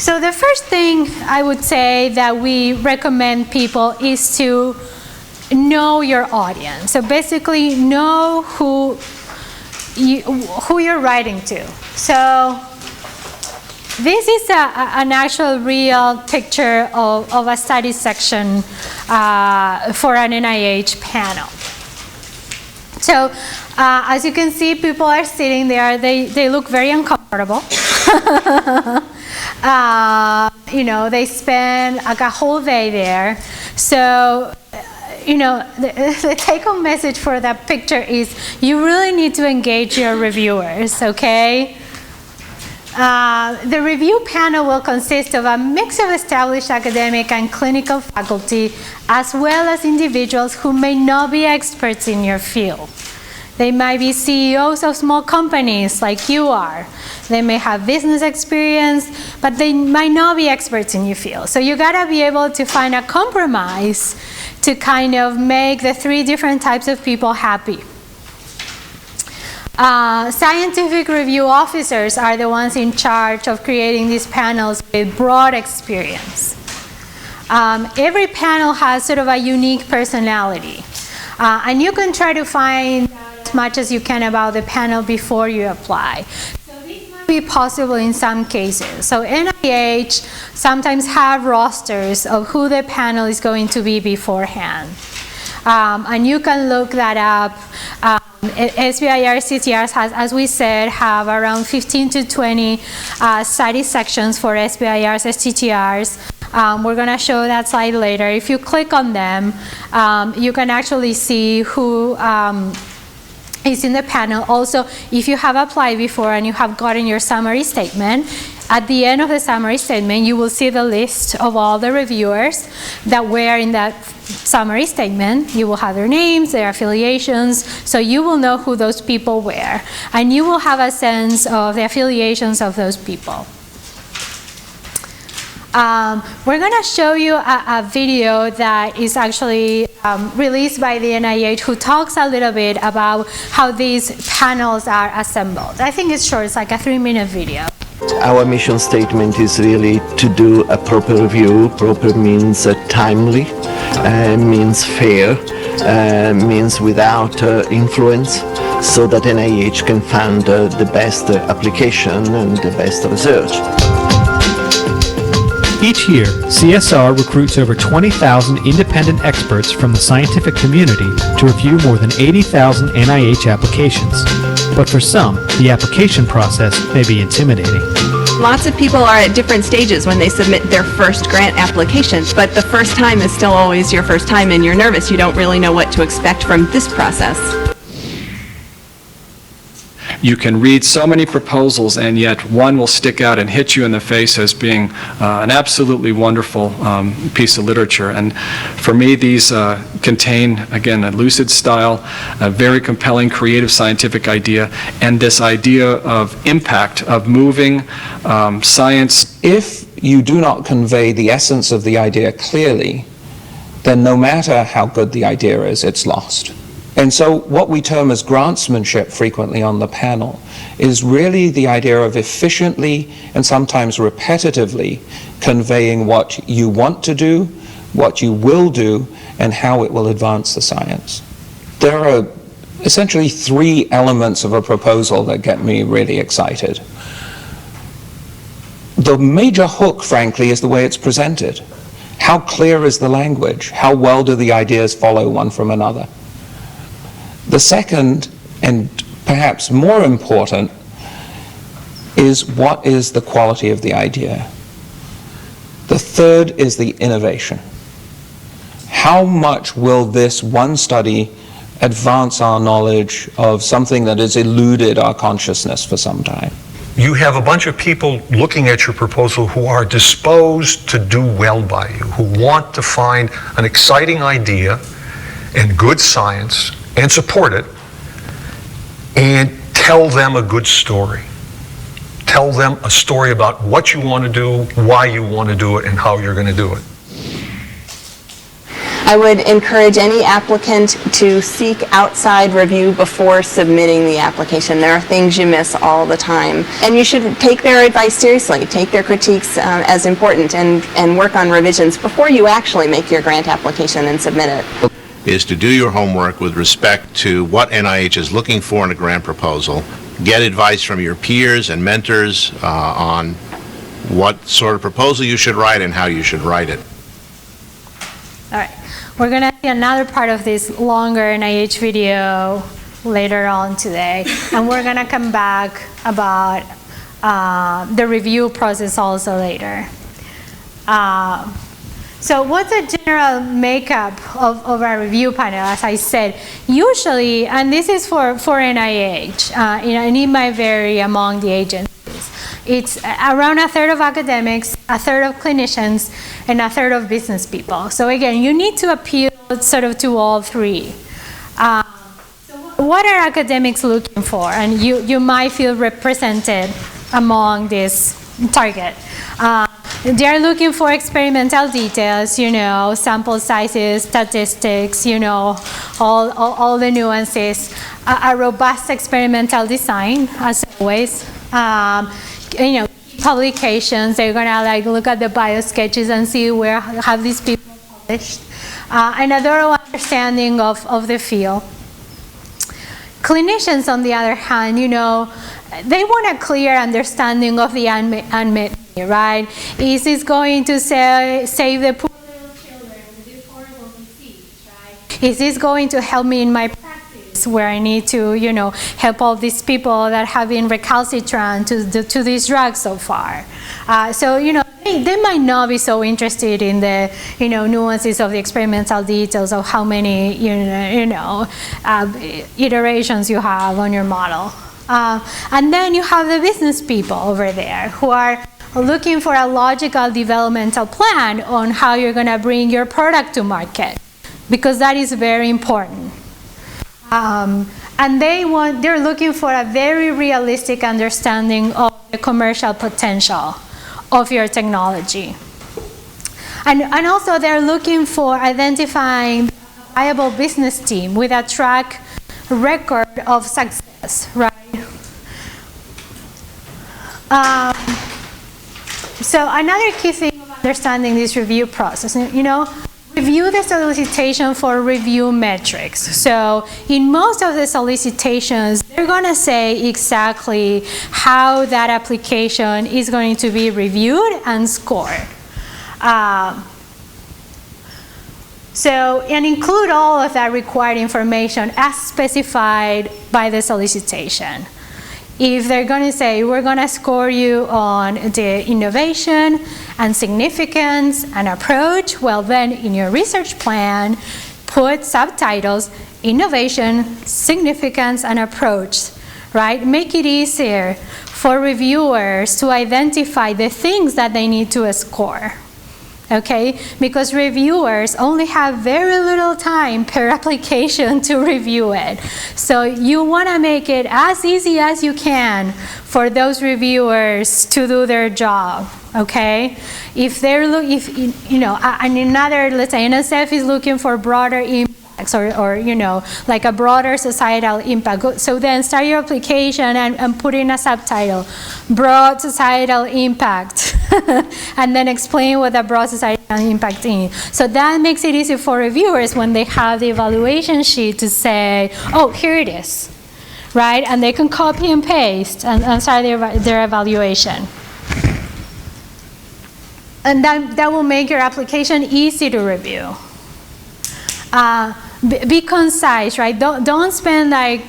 So the first thing I would say that we recommend people is to know your audience. So basically know who you're writing to. So this is an actual real picture of a study section for an NIH panel. So as you can see, people are sitting there. They look very uncomfortable. You know, they spend like a whole day there. So, you know, the take-home message for that picture is you really need to engage your reviewers, okay? The review panel will consist of a mix of established academic and clinical faculty, as well as individuals who may not be experts in your field. They might be CEOs of small companies like you are. They may have business experience, but they might not be experts in your field. So you gotta be able to find a compromise to kind of make the three different types of people happy. Scientific review officers are the ones in charge of creating these panels with broad experience. Every panel has sort of a unique personality. And you can try to find as much as you can about the panel before you apply. So this might be possible in some cases. So NIH sometimes have rosters of who the panel is going to be beforehand. And you can look that up. SBIR STTRs has, as we said, have around 15 to 20 study sections for SBIR's STTRs. We're going to show that slide later. If you click on them, you can actually see who is in the panel. Also, if you have applied before and you have gotten your summary statement, at the end of the summary statement, you will see the list of all the reviewers that were in that summary statement. You will have their names, their affiliations, so you will know who those people were. And you will have a sense of the affiliations of those people. We're going to show you a video that is actually released by the NIH, who talks a little bit about how these panels are assembled. I think it's short, it's like a 3-minute video. Our mission statement is really to do a proper review. Proper means timely, means fair, means without influence, so that NIH can fund the best application and the best research. Each year, CSR recruits over 20,000 independent experts from the scientific community to review more than 80,000 NIH applications. But for some, the application process may be intimidating. Lots of people are at different stages when they submit their first grant application, but the first time is still always your first time and you're nervous. You don't really know what to expect from this process. You can read so many proposals, and yet one will stick out and hit you in the face as being an absolutely wonderful piece of literature. And for me, these contain, again, a lucid style, a very compelling creative scientific idea, and this idea of impact, of moving science. If you do not convey the essence of the idea clearly, then no matter how good the idea is, it's lost. And so what we term as grantsmanship frequently on the panel is really the idea of efficiently and sometimes repetitively conveying what you want to do, what you will do, and how it will advance the science. There are essentially 3 elements of a proposal that get me really excited. The major hook, frankly, is the way it's presented. How clear is the language? How well do the ideas follow one from another? The second, and perhaps more important, is what is the quality of the idea? The third is the innovation. How much will this one study advance our knowledge of something that has eluded our consciousness for some time? You have a bunch of people looking at your proposal who are disposed to do well by you, who want to find an exciting idea and good science and support it, and tell them a good story. Tell them a story about what you want to do, why you want to do it, and how you're going to do it. I would encourage any applicant to seek outside review before submitting the application. There are things you miss all the time. And you should take their advice seriously, take their critiques as important, and work on revisions before you actually make your grant application and submit it. Is to do your homework with respect to what NIH is looking for in a grant proposal, get advice from your peers and mentors on what sort of proposal you should write and how you should write it. All right, we're going to see another part of this longer NIH video later on today, and we're going to come back about the review process also later. So what's the general makeup of a review panel? As I said, usually, and this is for NIH, and it might vary among the agencies. It's around a third of academics, a third of clinicians, and a third of business people. So again, you need to appeal sort of to all three. So what are academics looking for? And you might feel represented among this target. They're looking for experimental details, sample sizes, statistics, all the nuances, a robust experimental design, as always. Publications, they're gonna look at the bio sketches and see where have these people published. And a thorough understanding of the field. Clinicians, on the other hand, they want a clear understanding of the unmet need, right? Is this going to save the poor little children with this horrible disease, right? Is this going to help me in my practice where I need to, help all these people that have been recalcitrant to these drugs so far? They might not be so interested in the, nuances of the experimental details of how many, iterations you have on your model. And then you have the business people over there who are looking for a logical developmental plan on how you're going to bring your product to market, because that is very important. And they're looking for a very realistic understanding of the commercial potential of your technology. And also they're looking for identifying a viable business team with a track record of success, right? So another key thing of understanding this review process, review the solicitation for review metrics. So in most of the solicitations, they're going to say exactly how that application is going to be reviewed and scored. And include all of that required information as specified by the solicitation. If they're going to say, we're going to score you on the innovation and significance and approach, well then in your research plan, put subtitles, innovation, significance, and approach, right? Make it easier for reviewers to identify the things that they need to score. Okay, because reviewers only have very little time per application to review it. So you want to make it as easy as you can for those reviewers to do their job. Okay, if they're and another, let's say NSF is looking for broader impacts or like a broader societal impact. So then start your application and put in a subtitle, broad societal impact. And then explain what a broad societal impact is. So that makes it easy for reviewers when they have the evaluation sheet to say, oh, here it is, right? And they can copy and paste and start their evaluation. And that will make your application easy to review. Be concise, right? Don't spend like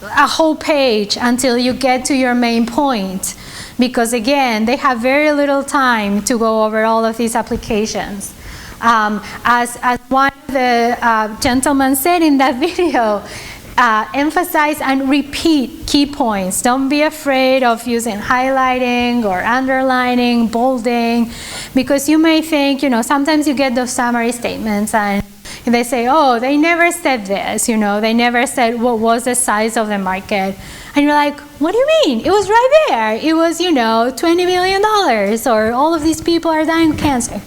a whole page until you get to your main point. Because again, they have very little time to go over all of these applications. As one of the gentlemen said in that video, emphasize and repeat key points. Don't be afraid of using highlighting or underlining, bolding, because you may think, sometimes you get those summary statements and they say, oh, they never said this, they never said what was the size of the market. And you're like, what do you mean? It was right there. It was, $20 million, or all of these people are dying of cancer.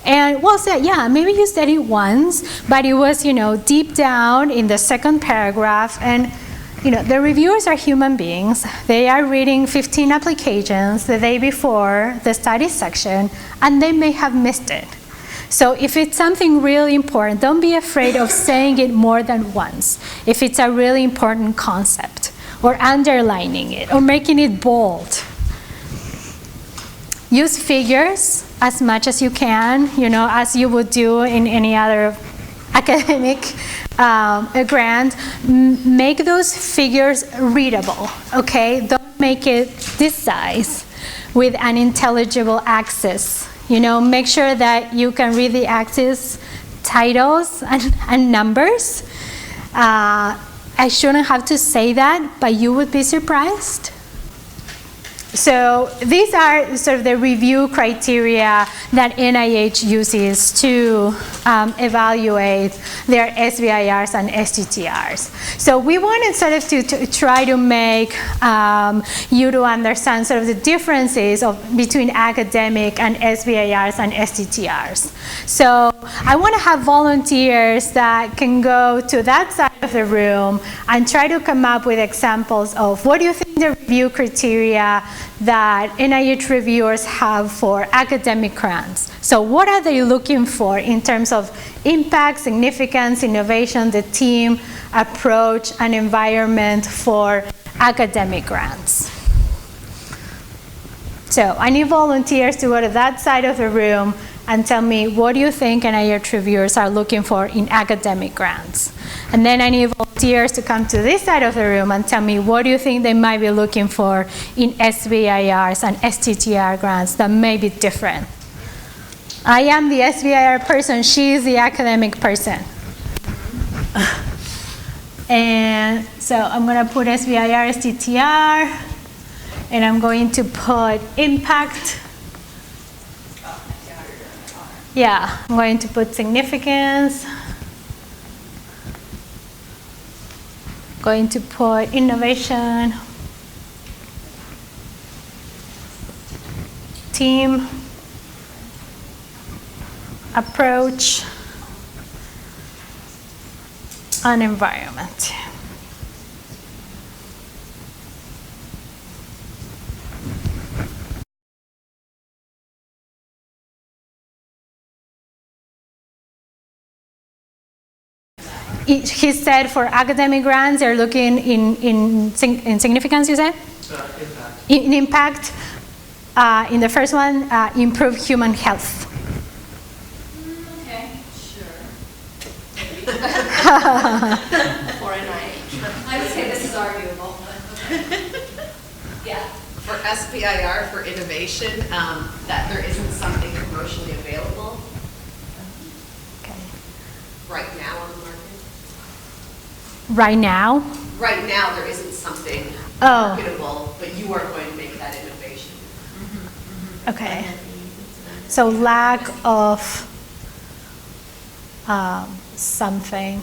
And well said, yeah, maybe you said it once, but it was, deep down in the second paragraph. And, the reviewers are human beings. They are reading 15 applications the day before the study section, and they may have missed it. So if it's something really important, don't be afraid of saying it more than once. If it's a really important concept, or underlining it, or making it bold. Use figures as much as you can, as you would do in any other academic grant. Make those figures readable, okay? Don't make it this size with unintelligible axis. Make sure that you can read the axis titles and numbers. I shouldn't have to say that, but you would be surprised. So these are sort of the review criteria that NIH uses to evaluate their SBIRs and STTRs. So we wanted sort of to try to make you to understand sort of the differences between academic and SBIRs and STTRs. So I want to have volunteers that can go to that side of the room and try to come up with examples of what do you think the review criteria that NIH reviewers have for academic grants. So what are they looking for in terms of impact, significance, innovation, the team, approach, and environment for academic grants? So I need volunteers to go to that side of the room and tell me what do you think NIH reviewers are looking for in academic grants. And then I need volunteers to come to this side of the room and tell me what do you think they might be looking for in SBIRs and STTR grants that may be different. I am the SBIR person, she is the academic person. And so I'm going to put SBIR, STTR, and I'm going to put impact. Yeah, I'm going to put significance. Going to put innovation, team, approach, and environment. He said for academic grants, they're looking in significance, you said? Impact. In impact, in the first one, improve human health. Okay, sure. For NIH. I would say this is arguable, but yeah. For SBIR, for innovation, that there isn't something commercially available right now on the market. Right now? Right now, there isn't something Oh. marketable, but you are going to make that innovation. Okay. So lack of something.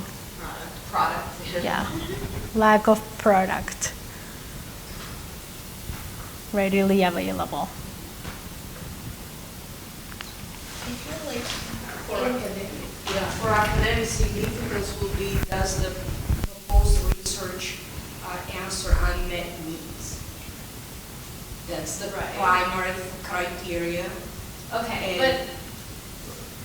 Product. Yeah. Lack of product readily available. For academic significance will be, does the proposed research answer unmet needs? That's the primary criteria. Okay, but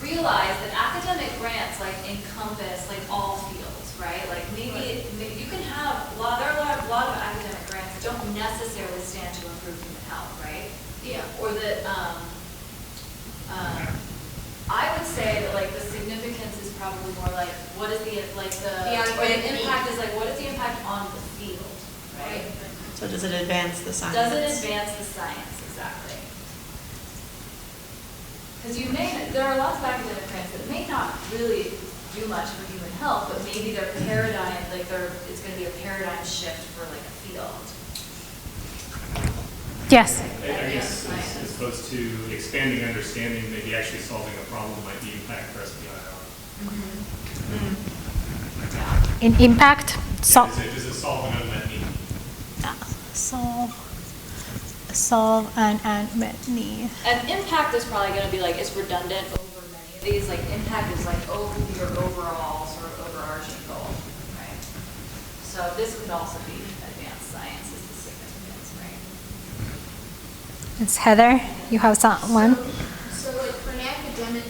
realize that academic grants encompass all fields, right? Maybe you can have there are a lot of academic grants that don't necessarily stand to improve human health, right? Yeah. Or that I would say that the significance is probably more what is the impact is what is the impact on the field, right? So does it advance the science? Does it advance the science, exactly? Because there are lots of academic grants that may not really do much for human health, but maybe their paradigm, it's going to be a paradigm shift for a field. Yes. I guess as opposed to expanding understanding, maybe actually solving a problem might be impact for SBIR. In impact, Does it solve an unmet need? Solve an unmet need. And impact is probably going to be it's redundant over many these like impact is like over your overall sort of overarching goal, right? So this would also be advanced science is the significance, right? It's Heather. You have one? So like for an academic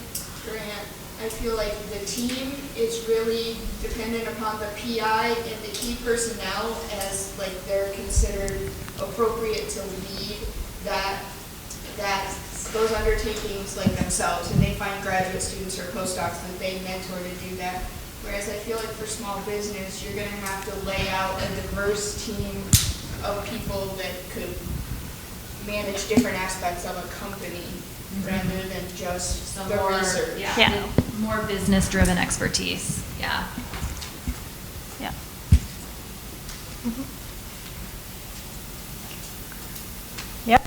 grant, I feel like the team is really dependent upon the PI and the key personnel as like they're considered appropriate to lead that those undertakings like themselves, and they find graduate students or postdocs that they mentor to do that. Whereas I feel like for small business, you're going to have to lay out a diverse team of people that could manage different aspects of a company rather than just So the more, research. yeah, more business-driven expertise. Yeah. Yeah. Yep.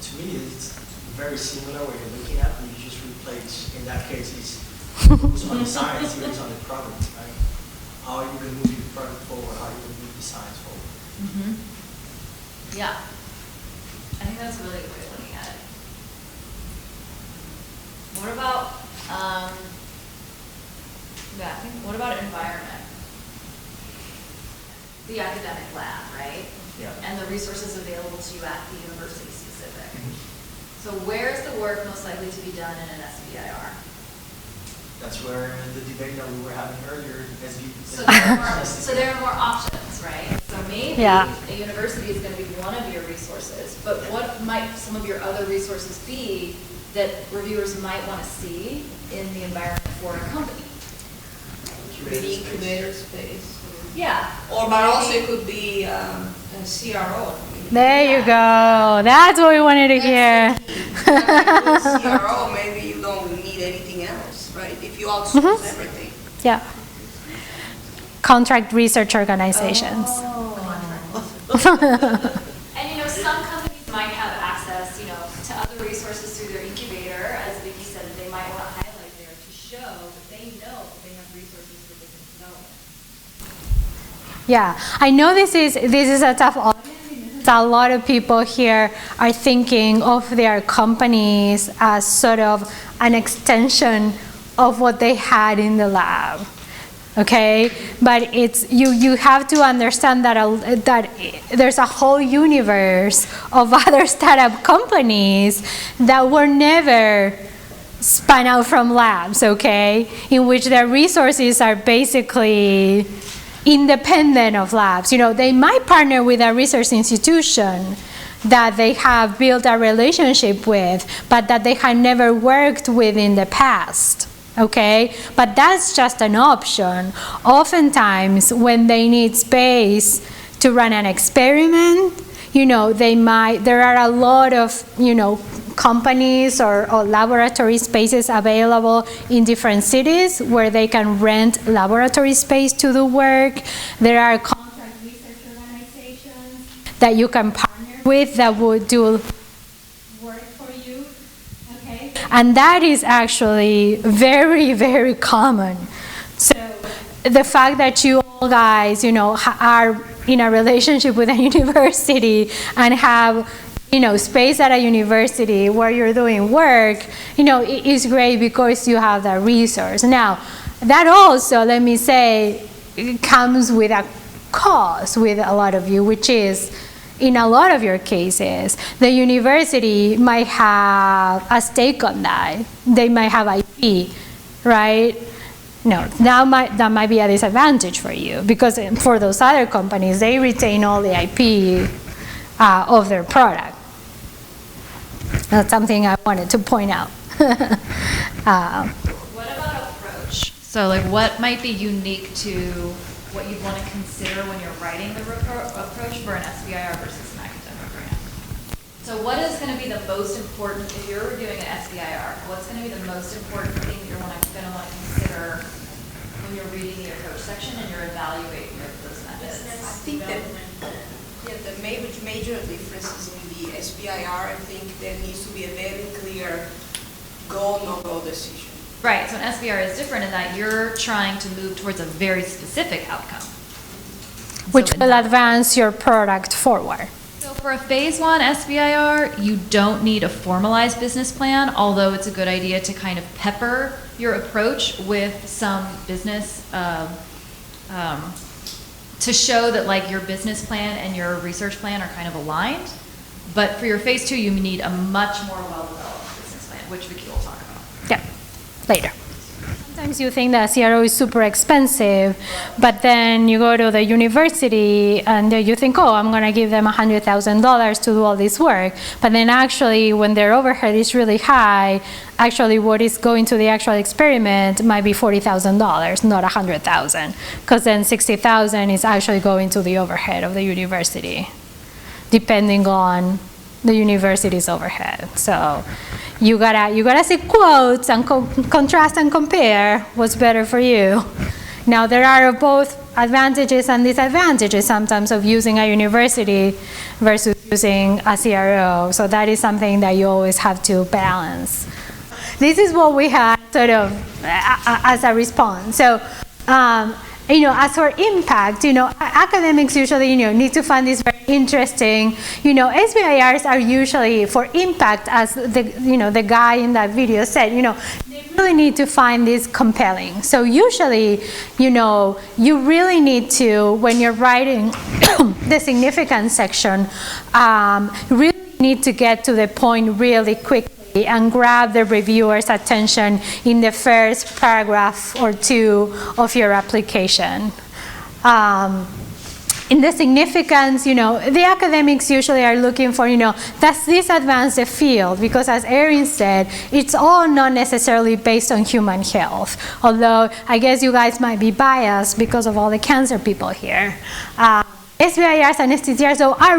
To me, it's very similar what you're looking at, and you just replace, in that case, it's on the science, here it's on the product, right? How are you going to move your product forward? How are you going to move the science forward? Yeah. I think that's a really good way of looking at it. What about, what about environment? The academic lab, right? Yeah. And the resources available to you at the university specific. So where's the work most likely to be done in an SBIR? That's where the debate that we were having earlier, So there are more options, right? So maybe a university is going to be one of your resources, but what might some of your other resources be that reviewers might want to see in the environment for a company? Maybe incubator space. Yeah. Or but also it could be a CRO. There you go. That's what we wanted to hear. CRO, maybe you don't need anything else, right? If you outsource everything. Yeah. Contract research organizations. And you know, some companies might have access, you know, to other resources through their incubator, as Vicky said, they might want to highlight there to show that they know that they have resources for business development. Yeah, I know this is a tough audience. A lot of people here are thinking of their companies as sort of an extension of what they had in the lab. Okay, but it's you have to understand that that there's a whole universe of other startup companies that were never spun out from labs, okay, in which their resources are basically independent of labs. You know, they might partner with a research institution that they have built a relationship with, but that they had never worked with in the past. Okay, but that's just an option. Oftentimes, when they need space to run an experiment, you know, there are a lot of, you know, companies or laboratory spaces available in different cities where they can rent laboratory space to do work. There are contract research organizations that you can partner with that would do work for you. Okay? And that is actually very, very common. So the fact that you all guys, you know, are in a relationship with a university and have, you know, space at a university where you're doing work, you know, it is great because you have that resource. Now, that also, let me say, comes with a cost with a lot of you, which is, in a lot of your cases, the university might have a stake on that. They might have IP, right? No, that might be a disadvantage for you because for those other companies, they retain all the IP of their product. That's something I wanted to point out. What about approach? So like what might be unique to what you'd want to consider when you're writing the approach for an SBIR versus an academic grant? So what is going to be the most important, if you're reviewing an SBIR, what's going to be the most important thing that you're going to want to consider when you're reading the approach section and you're evaluating those methods? I think that the major differences in the SBIR, I think there needs to be a very clear go, no-go decision. Right, so an SBIR is different in that you're trying to move towards a very specific outcome. Which will advance your product forward. So for a phase 1 SBIR, you don't need a formalized business plan, although it's a good idea to kind of pepper your approach with some business, to show that like your business plan and your research plan are kind of aligned. But for your phase 2, you need a much more well-developed business plan, which Vicky will talk about. Yeah, later. Sometimes you think that CRO is super expensive, but then you go to the university and you think, oh, I'm going to give them $100,000 to do all this work. But then actually, when their overhead is really high, actually what is going to the actual experiment might be $40,000, not $100,000, because then $60,000 is actually going to the overhead of the university, depending on the university's overhead. So you gotta see quotes and contrast and compare what's better for you. Now there are both advantages and disadvantages sometimes of using a university versus using a CRO. So that is something that you always have to balance. This is what we had sort of as a response. So as for impact, academics usually, need to find this very interesting. SBIRs are usually for impact, as the guy in that video said, they really need to find this compelling. So usually, you really need to, when you're writing the significance section, really need to get to the point really quickly and grab the reviewer's attention in the first paragraph or two of your application. In the significance, the academics usually are looking for, does this advance the field? Because as Erin said, it's all not necessarily based on human health. Although I guess you guys might be biased because of all the cancer people here. SBIRs and STTRs though are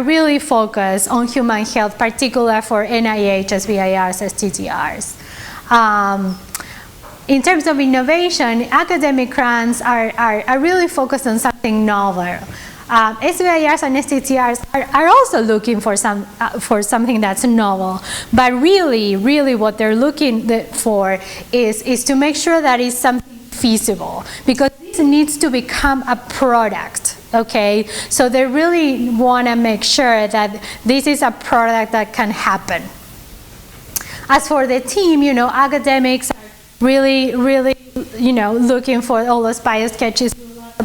really focused on human health, particularly for NIH, SBIRs, STTRs. In terms of innovation, academic grants are really focused on something novel. SBIRs and STTRs are also looking for something that's novel, but really what they're looking for is to make sure that it's something feasible, because this needs to become a product. Okay, so they really want to make sure that this is a product that can happen. As for the team, academics are really, looking for all those biosketches,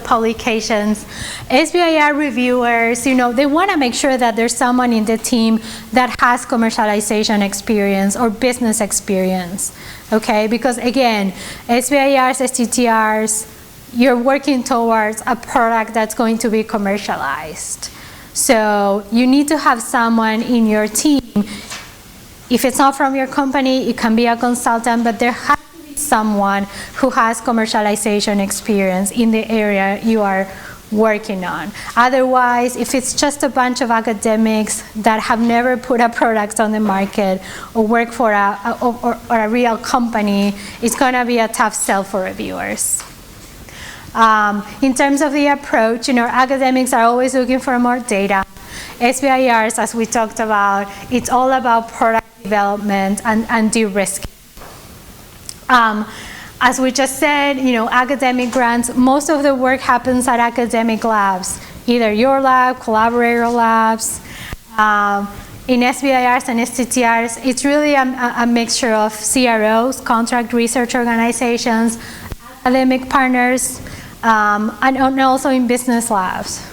publications. SBIR reviewers, they want to make sure that there's someone in the team that has commercialization experience or business experience. Okay, because again, SBIRs, STTRs, you're working towards a product that's going to be commercialized. So you need to have someone in your team. If it's not from your company, it can be a consultant, but there has to be someone who has commercialization experience in the area you are working on. Otherwise, if it's just a bunch of academics that have never put a product on the market or work for a real company, it's going to be a tough sell for reviewers. In terms of the approach, academics are always looking for more data. SBIRs, as we talked about, it's all about product development and de-risking. As we just said, academic grants, most of the work happens at academic labs, either your lab, collaborator labs. In SBIRs and STTRs, it's really a mixture of CROs, contract research organizations, academic partners, and also in business labs.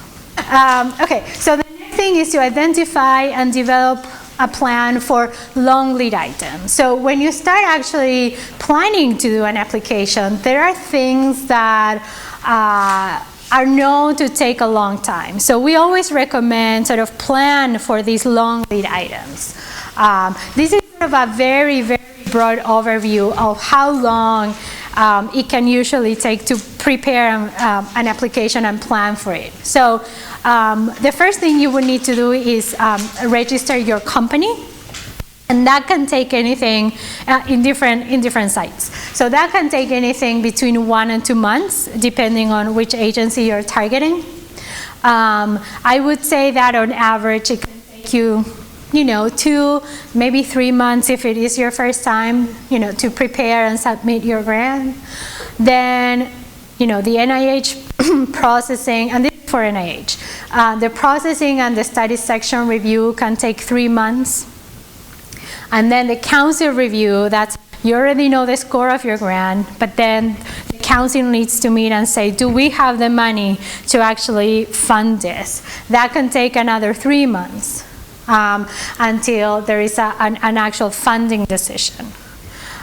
Okay, so the next thing is to identify and develop a plan for long lead items. So when you start actually planning to do an application, there are things that are known to take a long time. So we always recommend sort of plan for these long lead items. This is sort of a very, very broad overview of how long it can usually take to prepare an application and plan for it. So the first thing you would need to do is register your company, and that can take anything in different sites. So that can take anything between 1 and 2 months, depending on which agency you're targeting. I would say that on average it can take you 2, maybe 3 months if it is your first time, to prepare and submit your grant. Then, the NIH processing, and this is for NIH. The processing and the study section review can take 3 months. And then the council review, that's, you already know the score of your grant, but then the council needs to meet and say, do we have the money to actually fund this? That can take another 3 months until there is an actual funding decision.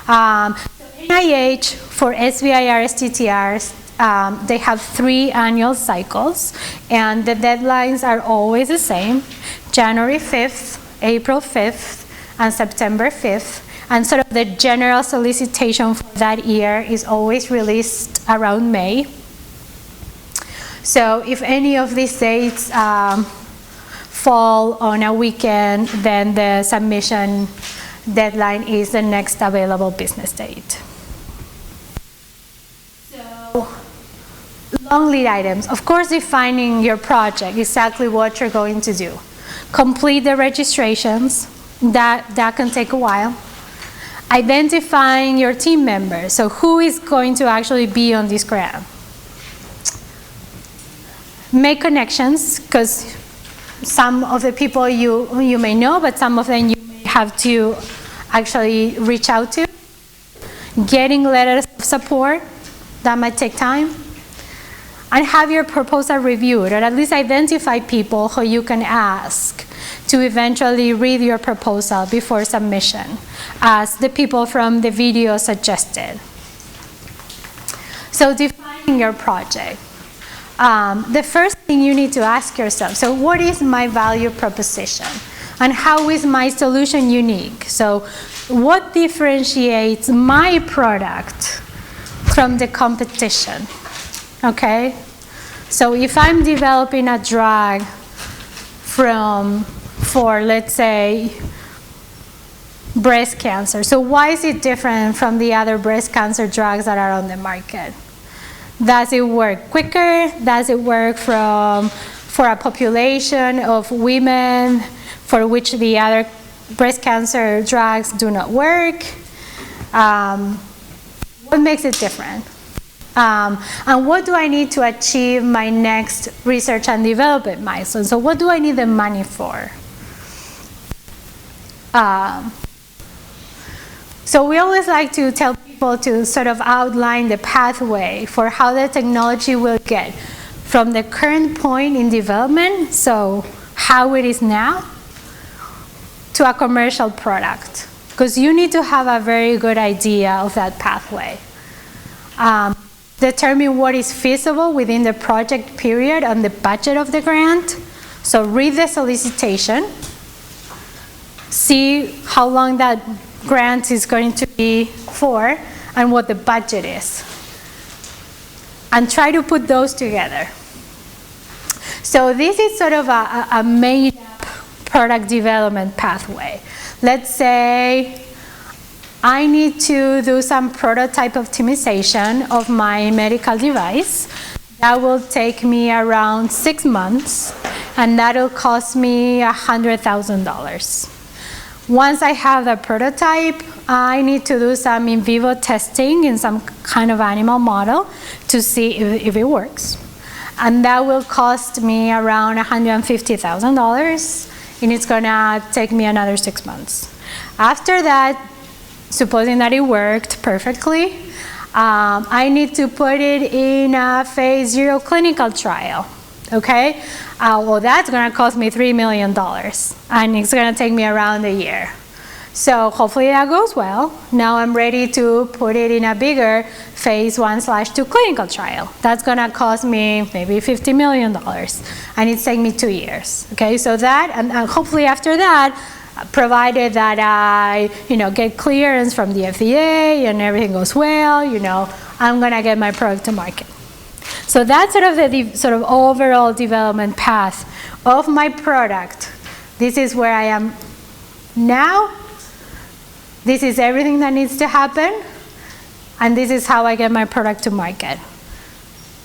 NIH for SBIR, STTRs, they have 3 annual cycles, and the deadlines are always the same: January 5th, April 5th, and September 5th. And sort of the general solicitation for that year is always released around May. So if any of these dates fall on a weekend, then the submission deadline is the next available business date. So, long lead items. Of course, defining your project, exactly what you're going to do. Complete the registrations. That can take a while. Identifying your team members. So who is going to actually be on this grant? Make connections, because some of the people you may know, but some of them you may have to actually reach out to. Getting letters of support, that might take time. And have your proposal reviewed, or at least identify people who you can ask to eventually read your proposal before submission, as the people from the video suggested. So defining your project. The first thing you need to ask yourself, so what is my value proposition? And how is my solution unique? So what differentiates my product from the competition? Okay? So if I'm developing a drug for, let's say, breast cancer, so why is it different from the other breast cancer drugs that are on the market? Does it work quicker? Does it work for a population of women for which the other breast cancer drugs do not work? What makes it different? And what do I need to achieve my next research and development milestone? So what do I need the money for? So we always like to tell people to sort of outline the pathway for how the technology will get from the current point in development, so how it is now, to a commercial product. Because you need to have a very good idea of that pathway. Determine what is feasible within the project period and the budget of the grant. So read the solicitation, see how long that grant is going to be for, and what the budget is. And try to put those together. So this is sort of a made-up product development pathway. Let's say I need to do some prototype optimization of my medical device. That will take me around 6 months, and that'll cost me $100,000. Once I have the prototype, I need to do some in vivo testing in some kind of animal model to see if it works. And that will cost me around $150,000, and it's gonna take me another 6 months. After that, supposing that it worked perfectly, I need to put it in a phase 0 clinical trial, okay? Well, that's gonna cost me $3 million, and it's gonna take me around a year. So hopefully that goes well. Now I'm ready to put it in a bigger phase 1/2 clinical trial. That's gonna cost me maybe $50 million, and it's taking me 2 years, okay? So that, and hopefully after that, provided that I, get clearance from the FDA and everything goes well, I'm gonna get my product to market. So that's sort of the overall development path of my product. This is where I am now. This is everything that needs to happen, and this is how I get my product to market.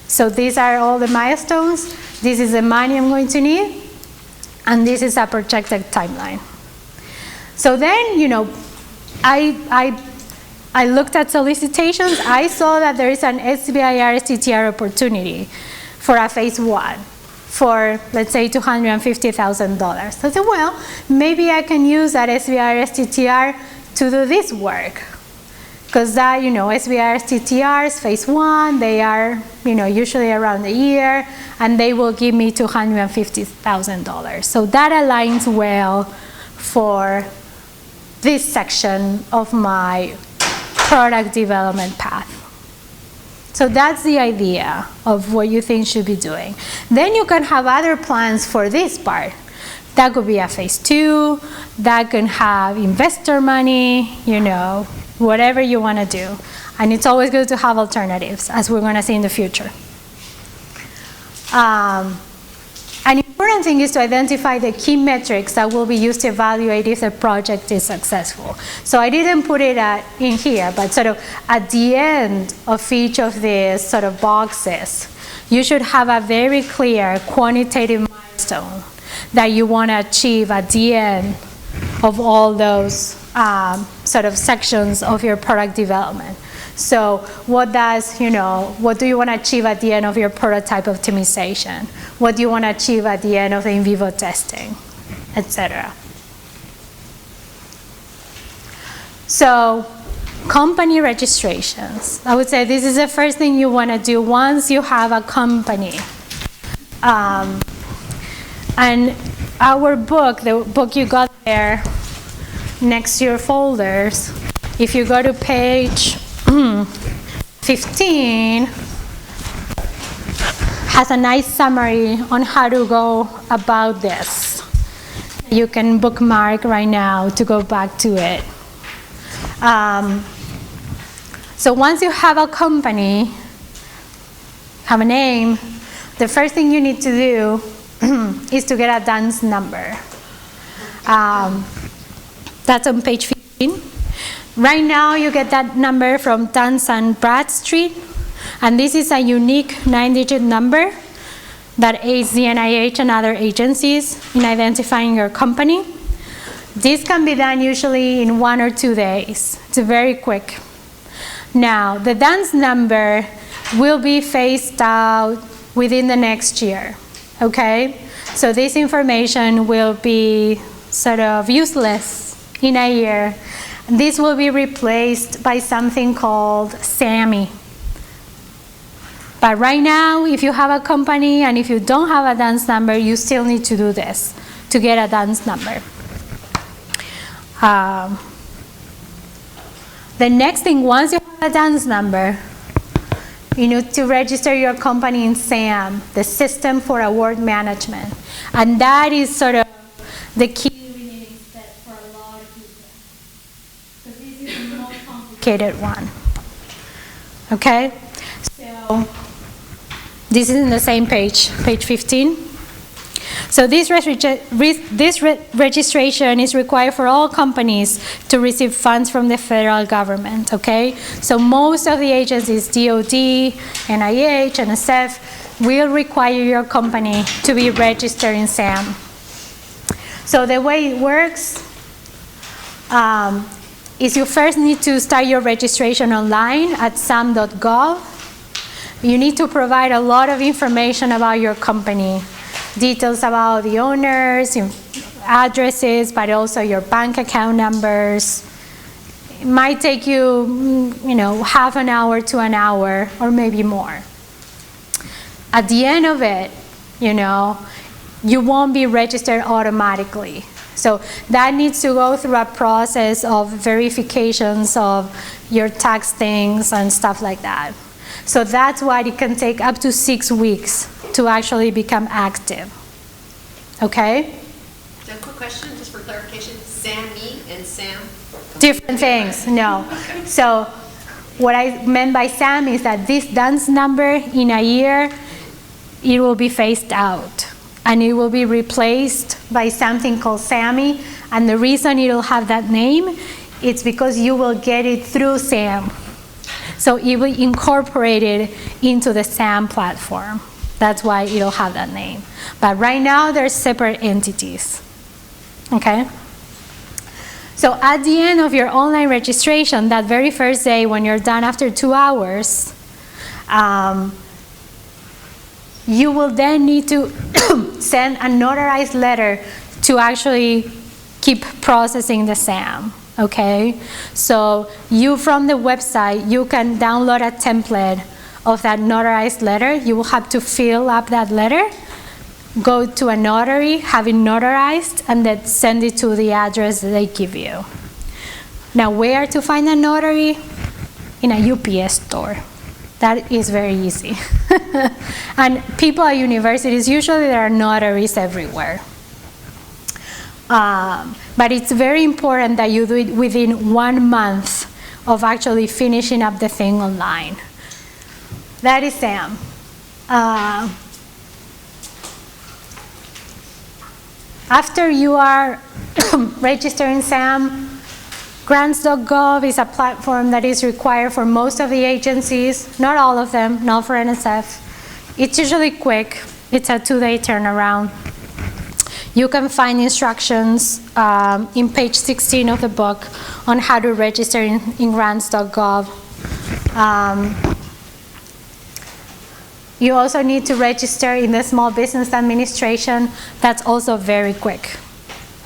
So these are all the milestones. This is the money I'm going to need, and this is a projected timeline. So then, I looked at solicitations. I saw that there is an SBIR STTR opportunity for a phase 1. for, let's say, $250,000. So I said, well, maybe I can use that SBIR STTR to do this work. Because that, SBIR STTRs, phase 1, they are, usually around a year, and they will give me $250,000. So that aligns well for this section of my product development path. So that's the idea of what you think should be doing. Then you can have other plans for this part. That could be a phase 2, that can have investor money, whatever you want to do. And it's always good to have alternatives, as we're going to see in the future. An important thing is to identify the key metrics that will be used to evaluate if the project is successful. So I didn't put it in here, but sort of at the end of each of these sort of boxes, you should have a very clear quantitative milestone that you want to achieve at the end of all those sort of sections of your product development. So what do you want to achieve at the end of your prototype optimization? What do you want to achieve at the end of the in vivo testing, etc. So company registrations. I would say this is the first thing you want to do once you have a company. And our book, the book you got there next to your folders, if you go to page 15, has a nice summary on how to go about this. You can bookmark right now to go back to it. So once you have a company, have a name, the first thing you need to do is to get a DUNS number. That's on page 15. Right now, you get that number from Duns and Bradstreet, and this is a unique 9-digit number that aids the NIH and other agencies in identifying your company. This can be done usually in 1 or 2 days. It's very quick. Now, the DUNS number will be phased out within the next year, okay? So this information will be sort of useless in a year. This will be replaced by something called SAMI. But right now, if you have a company and if you don't have a DUNS number, you still need to do this to get a DUNS number. The next thing, once you have a DUNS number, you need to register your company in SAM, the System for Award Management. And that is sort of the key remaining step for a lot of people. Because this is the most complicated one. Okay? So this is in the same page, page 15. So this registration is required for all companies to receive funds from the federal government, okay? So most of the agencies, DOD, NIH, NSF, will require your company to be registered in SAM. So the way it works is you first need to start your registration online at sam.gov. You need to provide a lot of information about your company. Details about the owners, addresses, but also your bank account numbers. It might take you, half an hour to an hour, or maybe more. At the end of it, you won't be registered automatically. So that needs to go through a process of verifications of your tax things and stuff like that. So that's why it can take up to 6 weeks to actually become active. Okay? So a quick question, just for clarification. SAMI and SAM? Different things, no. Okay. So what I meant by SAM is that this DUNS number in a year, it will be phased out. And it will be replaced by something called SAMI. And the reason it will have that name, it's because you will get it through SAM. So it will incorporate it into the SAM platform. That's why it'll have that name. But right now, they're separate entities. Okay? So at the end of your online registration, that very first day when you're done after 2 hours, you will then need to send a notarized letter to actually keep processing the SAM, okay? So you, from the website, you can download a template of that notarized letter. You will have to fill up that letter, go to a notary, have it notarized, and then send it to the address that they give you. Now, where to find a notary? In a UPS store. That is very easy. And people at universities, usually there are notaries everywhere. But it's very important that you do it within 1 month of actually finishing up the thing online. That is SAM. After you are registering SAM, grants.gov is a platform that is required for most of the agencies, not all of them, not for NSF. It's usually quick. It's a 2-day turnaround. You can find instructions in page 16 of the book on how to register in grants.gov. You also need to register in the Small Business Administration. That's also very quick.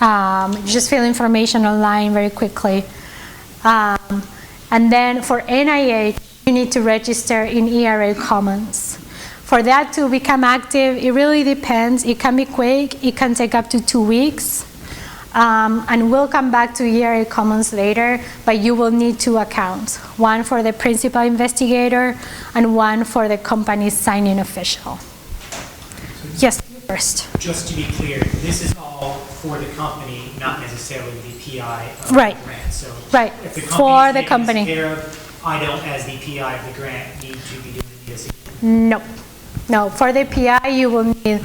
You just fill information online very quickly. And then for NIH, you need to register in ERA Commons. For that to become active, it really depends. It can be quick. It can take up to 2 weeks. And we'll come back to ERA Commons later, but you will need 2 accounts, one for the principal investigator and one for the company's signing official. Yes, first. Just to be clear, this is all for the company, not necessarily the PI of Right. the grant. So Right, if the for the company company. is taking this care of, I don't, as the PI of the grant, need to be doing this. No. No, for the PI, you will need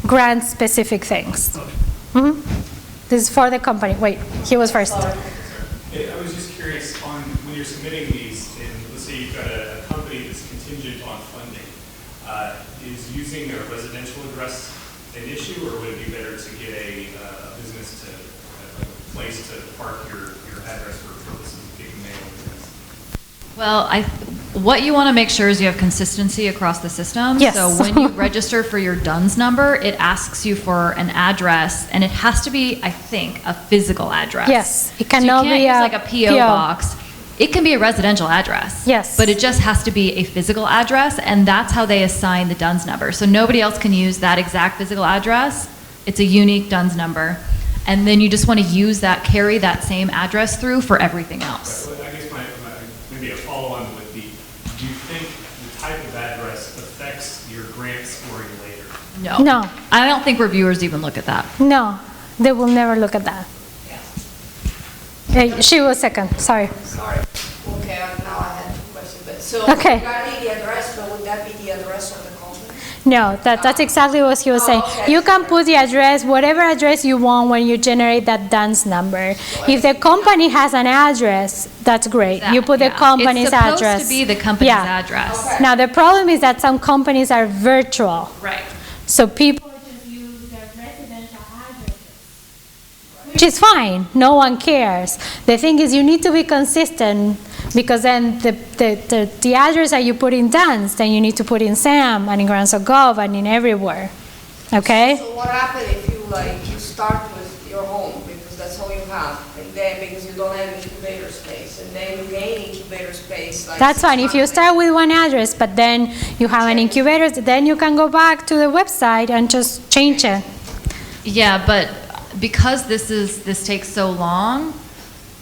grant-specific things. Mm-hmm. This is for the company. Wait, he was first. I was just curious on when you're submitting these, and let's say you've got a company that's contingent on funding, is using a residential address an issue, or would it be better to get a business to a place to park your address for purposes of getting mail? Well, what you want to make sure is you have consistency across the system. Yes. So when you register for your DUNS number, it asks you for an address, and it has to be, I think, a physical address. Yes, it So you cannot can't be use a like a PO box. It can be a residential address. Yes. But it just has to be a physical address, and that's how they assign the DUNS number. So nobody else can use that exact physical address. It's a unique DUNS number. And then you just want to use that, carry that same address through for everything else. I guess maybe a follow-on would be, do you think the type of address affects your grant scoring later? No. No. I don't think reviewers even look at that. No, they will never look at that. She was second, sorry. Sorry. Okay, now I had a question. But so Okay. regarding the address, but would that be the address of the company? No, that's exactly what he was saying. okay. You can put the address, whatever address you want when you generate that DUNS number. If the company has an address, that's great. You put the company's It's supposed address. to be the company's address. Now the problem is that some companies are virtual. Right. So people just use their residential addresses, which is fine. No one cares. The thing is you need to be consistent, because then the address that you put in DUNS, then you need to put in SAM and in grants.gov and in everywhere. Okay? So what happens if you start with your home, because that's all you have, and then because you don't have incubator space, and then you gain incubator space? That's fine. If you start with one address, but then you have an incubator, then you can go back to the website and just change it. Yeah, but because this takes so long,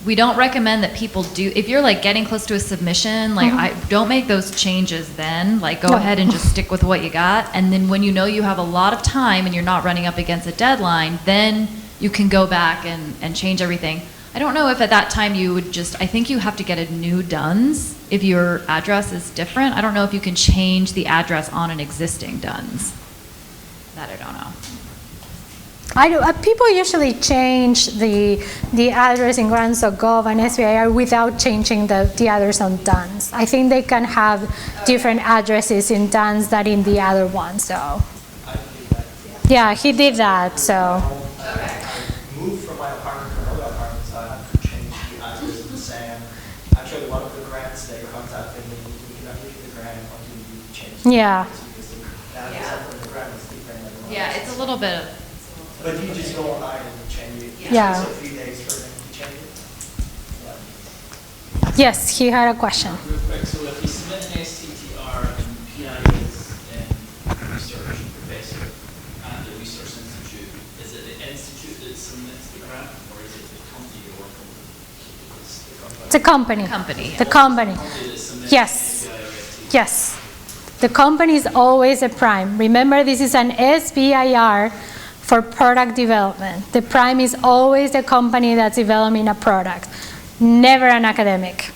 we don't recommend that people do, if you're like getting close to a submission, like don't make those changes then, like go ahead and just stick with what you got. And then when you know you have a lot of time and you're not running up against a deadline, then you can go back and change everything. I don't know if at that time you would I think you have to get a new DUNS if your address is different. I don't know if you can change the address on an existing DUNS. That I don't know. People usually change the address in grants.gov and SBIR without changing the address on DUNS. I think they can have different addresses in DUNS than in the other one. So, yeah, he did that. So, I moved from my apartment to another apartment, so I could change the address of the SAM. Actually, one of the grants they contacted me, we can update the grant until you change the yeah. address, because Now, Yeah. except for the grant is different. Like, Yeah, it's a little bit of. But you just go online and change it. Yeah. It takes a few days for them to change it. Yes, he had a question. Real quick, so if you submit an STTR and PI is in research professor at the research institute, is it the institute that submits the grant, or is it the company you're working with? It's a company. The company. Yes. Yes. The company is always a prime. Remember, this is an SBIR for product development. The prime is always the company that's developing a product, never an academic.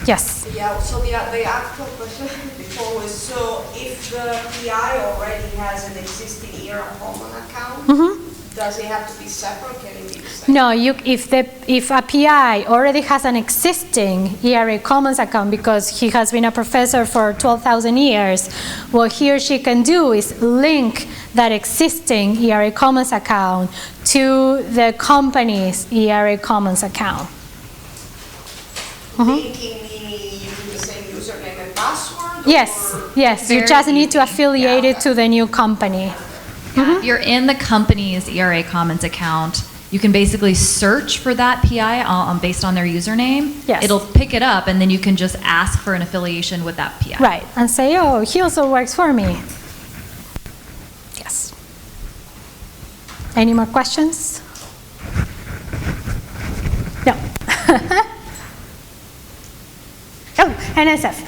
Yes? Yeah, so the actual question before was, so if the PI already has an existing ERA common account, does it have to be separate? Can it be the same? No, if a PI already has an existing ERA Commons account because he has been a professor for 12,000 years, what he or she can do is link that existing ERA Commons account to the company's ERA Commons account. Linking meaning using the same username and password? Yes, yes. You just need to affiliate it to the new company. If you're in the company's ERA Commons account, you can basically search for that PI based on their username. Yes. It'll pick it up, and then you can just ask for an affiliation with that PI. Right, and say, oh, he also works for me. Yes. Any more questions? No. Oh, NSF.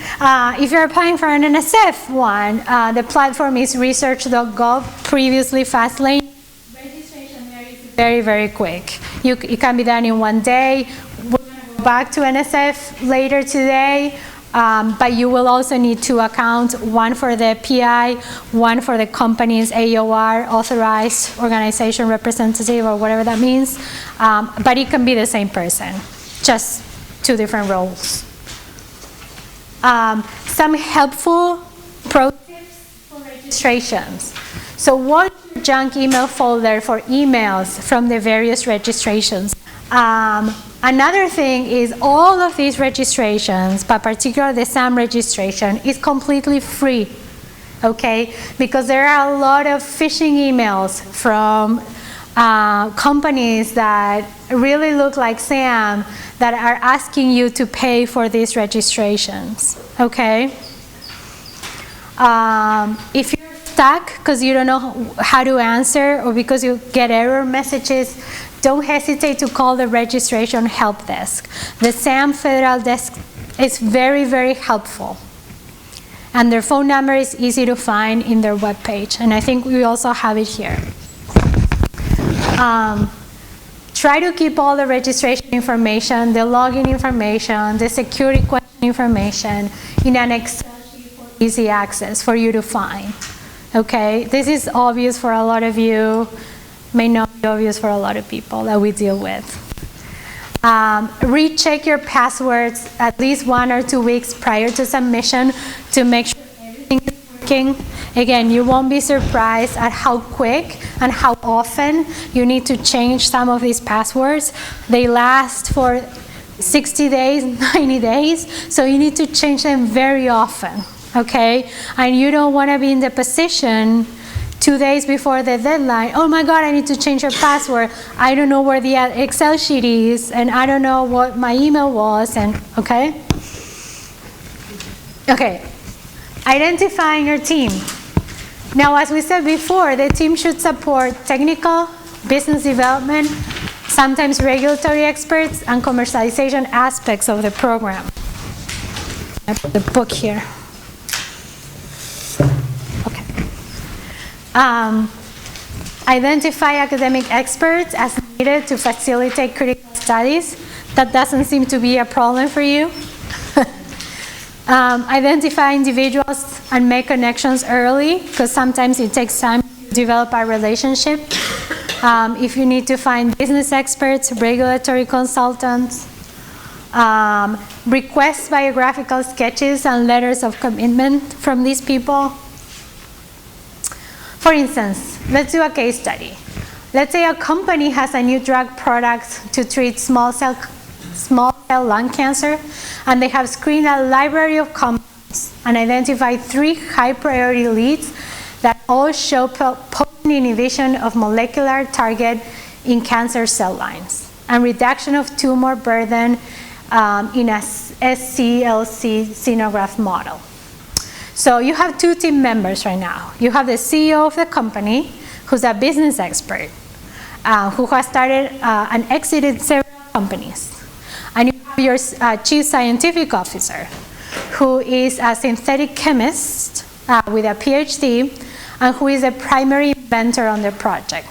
If you're applying for an NSF one, the platform is research.gov, previously Fastlane. Registration there is very, very quick. It can be done in one day. We're going to go back to NSF later today, but you will also need 2 accounts, one for the PI, one for the company's AOR, authorized organization representative, or whatever that means. But it can be the same person, just 2 different roles. Some helpful pro tips for registrations. So watch your junk email folder for emails from the various registrations. Another thing is all of these registrations, but particularly the SAM registration, is completely free, okay? Because there are a lot of phishing emails from companies that really look like SAM that are asking you to pay for these registrations, okay? If you're stuck because you don't know how to answer or because you get error messages, don't hesitate to call the registration help desk. The SAM Federal Desk is very, very helpful. And their phone number is easy to find in their webpage. And I think we also have it here. Try to keep all the registration information, the login information, the security question information in an Excel sheet for easy access for you to find. Okay, this is obvious for a lot of you, may not be obvious for a lot of people that we deal with. Recheck your passwords at least 1 or 2 weeks prior to submission to make sure everything is working. Again, you won't be surprised at how quick and how often you need to change some of these passwords. They last for 60 days, 90 days, so you need to change them very often, okay? And you don't want to be in the position 2 days before the deadline, oh my God, I need to change your password. I don't know where the Excel sheet is, and I don't know what my email was, and okay? Okay, identifying your team. Now, as we said before, the team should support technical, business development, sometimes regulatory experts, and commercialization aspects of the program. I put the book here. Okay. Identify academic experts as needed to facilitate critical studies. That doesn't seem to be a problem for you. Identify individuals and make connections early, because sometimes it takes time to develop a relationship. If you need to find business experts, regulatory consultants, request biographical sketches and letters of commitment from these people. For instance, let's do a case study. Let's say a company has a new drug product to treat small cell lung cancer, and they have screened a library of compounds. and identified 3 high-priority leads that all show potent inhibition of molecular target in cancer cell lines and reduction of tumor burden in a SCLC xenograft model. So you have 2 team members right now. You have the CEO of the company, who's a business expert, who has started and exited several companies. And you have your chief scientific officer, who is a synthetic chemist with a PhD, and who is a primary inventor on the project.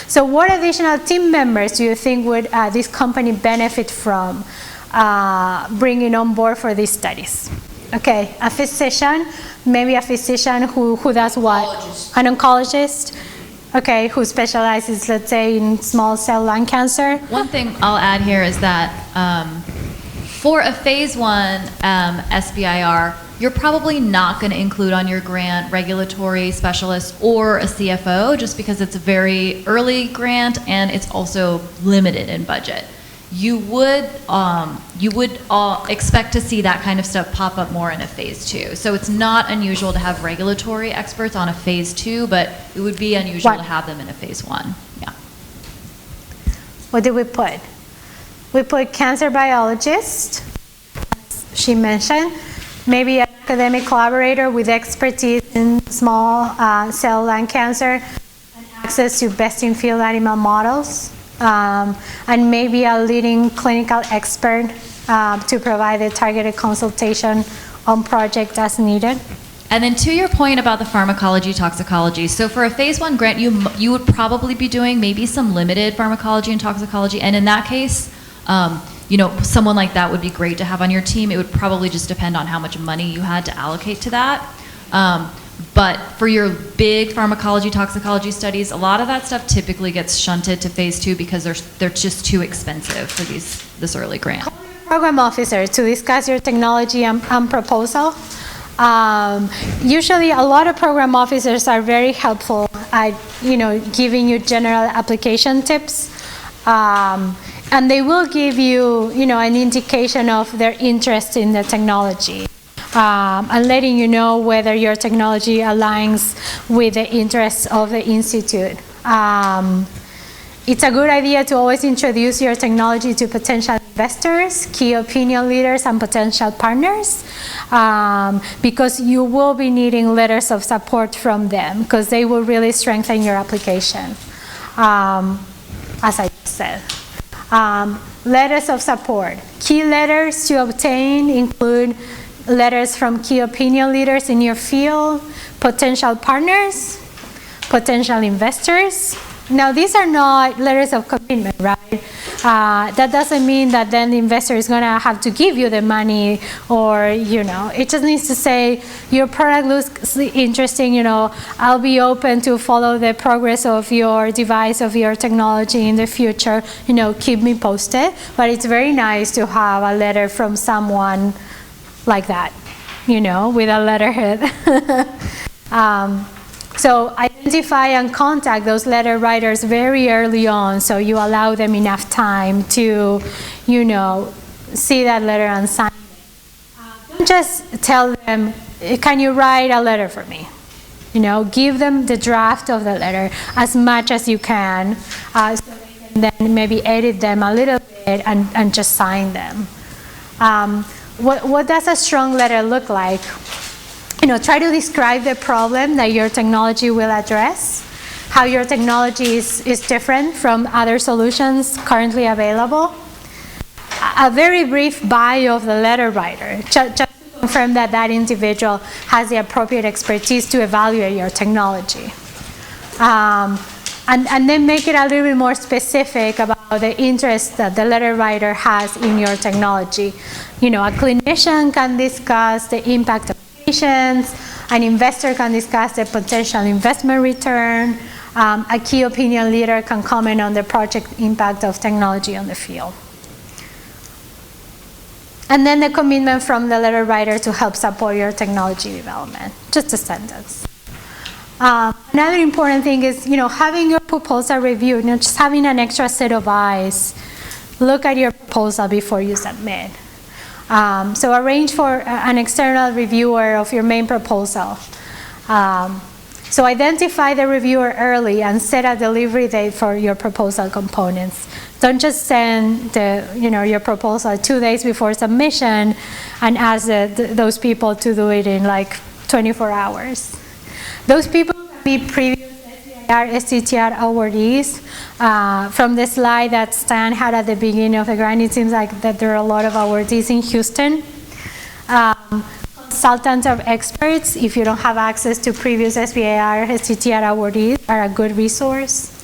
So what additional team members do you think would this company benefit from bringing on board for these studies? Okay, a physician, maybe a physician who does what? An oncologist. Okay, who specializes, let's say, in small cell lung cancer. One thing I'll add here is that for a phase 1 SBIR, you're probably not going to include on your grant regulatory specialist or a CFO, just because it's a very early grant and it's also limited in budget. You would expect to see that kind of stuff pop up more in a phase 2. So it's not unusual to have regulatory experts on a phase 2, but it would be unusual to have them in a phase 1. Yeah. What did we put? We put cancer biologist, as she mentioned, maybe an academic collaborator with expertise in small cell lung cancer and access to best-in-field animal models. And maybe a leading clinical expert to provide a targeted consultation on project as needed. And then to your point about the pharmacology toxicology, so for a phase 1 grant, you would probably be doing maybe some limited pharmacology and toxicology, and in that case, someone like that would be great to have on your team. It would probably just depend on how much money you had to allocate to that. But for your big pharmacology toxicology studies, a lot of that stuff typically gets shunted to phase 2 because they're just too expensive for this early grant. Program officer to discuss your technology and proposal. Usually a lot of program officers are very helpful at giving you general application tips. And they will give you, an indication of their interest in the technology. And letting you know whether your technology aligns with the interests of the institute. It's a good idea to always introduce your technology to potential investors, key opinion leaders, and potential partners, because you will be needing letters of support from them, because they will really strengthen your application, as I said. Letters of support. Key letters to obtain include letters from key opinion leaders in your field, potential partners, potential investors. Now, these are not letters of commitment, right? That doesn't mean that then the investor is going to have to give you the money, or, it just needs to say, your product looks interesting, I'll be open to follow the progress of your device, of your technology in the future, keep me posted. But it's very nice to have a letter from someone like that, with a letterhead. So identify and contact those letter writers very early on, so you allow them enough time to, see that letter and sign it. Don't just tell them, can you write a letter for me? Give them the draft of the letter as much as you can, so they can then maybe edit them a little bit and just sign them. What does a strong letter look like? Try to describe the problem that your technology will address, how your technology is different from other solutions currently available. A very brief bio of the letter writer, just to confirm that that individual has the appropriate expertise to evaluate your technology. And then make it a little bit more specific about the interest that the letter writer has in your technology. A clinician can discuss the impact of patients, an investor can discuss the potential investment return, a key opinion leader can comment on the project impact of technology on the field. And then the commitment from the letter writer to help support your technology development. Just a sentence. Another important thing is, having your proposal reviewed, just having an extra set of eyes look at your proposal before you submit. So arrange for an external reviewer of your main proposal. So identify the reviewer early and set a delivery date for your proposal components. Don't just send your proposal 2 days before submission and ask those people to do it in like 24 hours. Those people can be previous SBIR, STTR awardees. From the slide that Stan had at the beginning of the grant, it seems like that there are a lot of awardees in Houston. Consultants or experts, if you don't have access to previous SBIR, STTR awardees, are a good resource.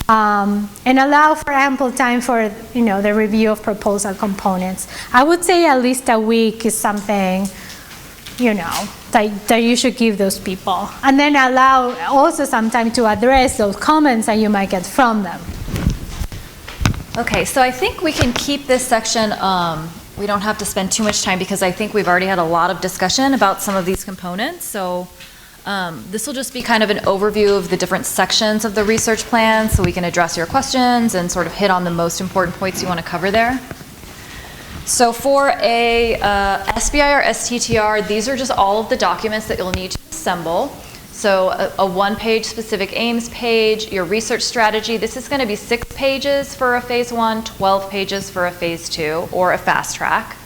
And allow for ample time for the review of proposal components. I would say at least a week is something that you should give those people. And then allow also some time to address those comments that you might get from them. Okay, so I think we can keep this section, we don't have to spend too much time because I think we've already had a lot of discussion about some of these components. So this will just be kind of an overview of the different sections of the research plan so we can address your questions and sort of hit on the most important points you want to cover there. So for a SBIR, STTR, these are just all of the documents that you'll need to assemble. So a one-page specific aims page, your research strategy. This is going to be 6 pages for a phase 1, 12 pages for a phase 2, or a fast track.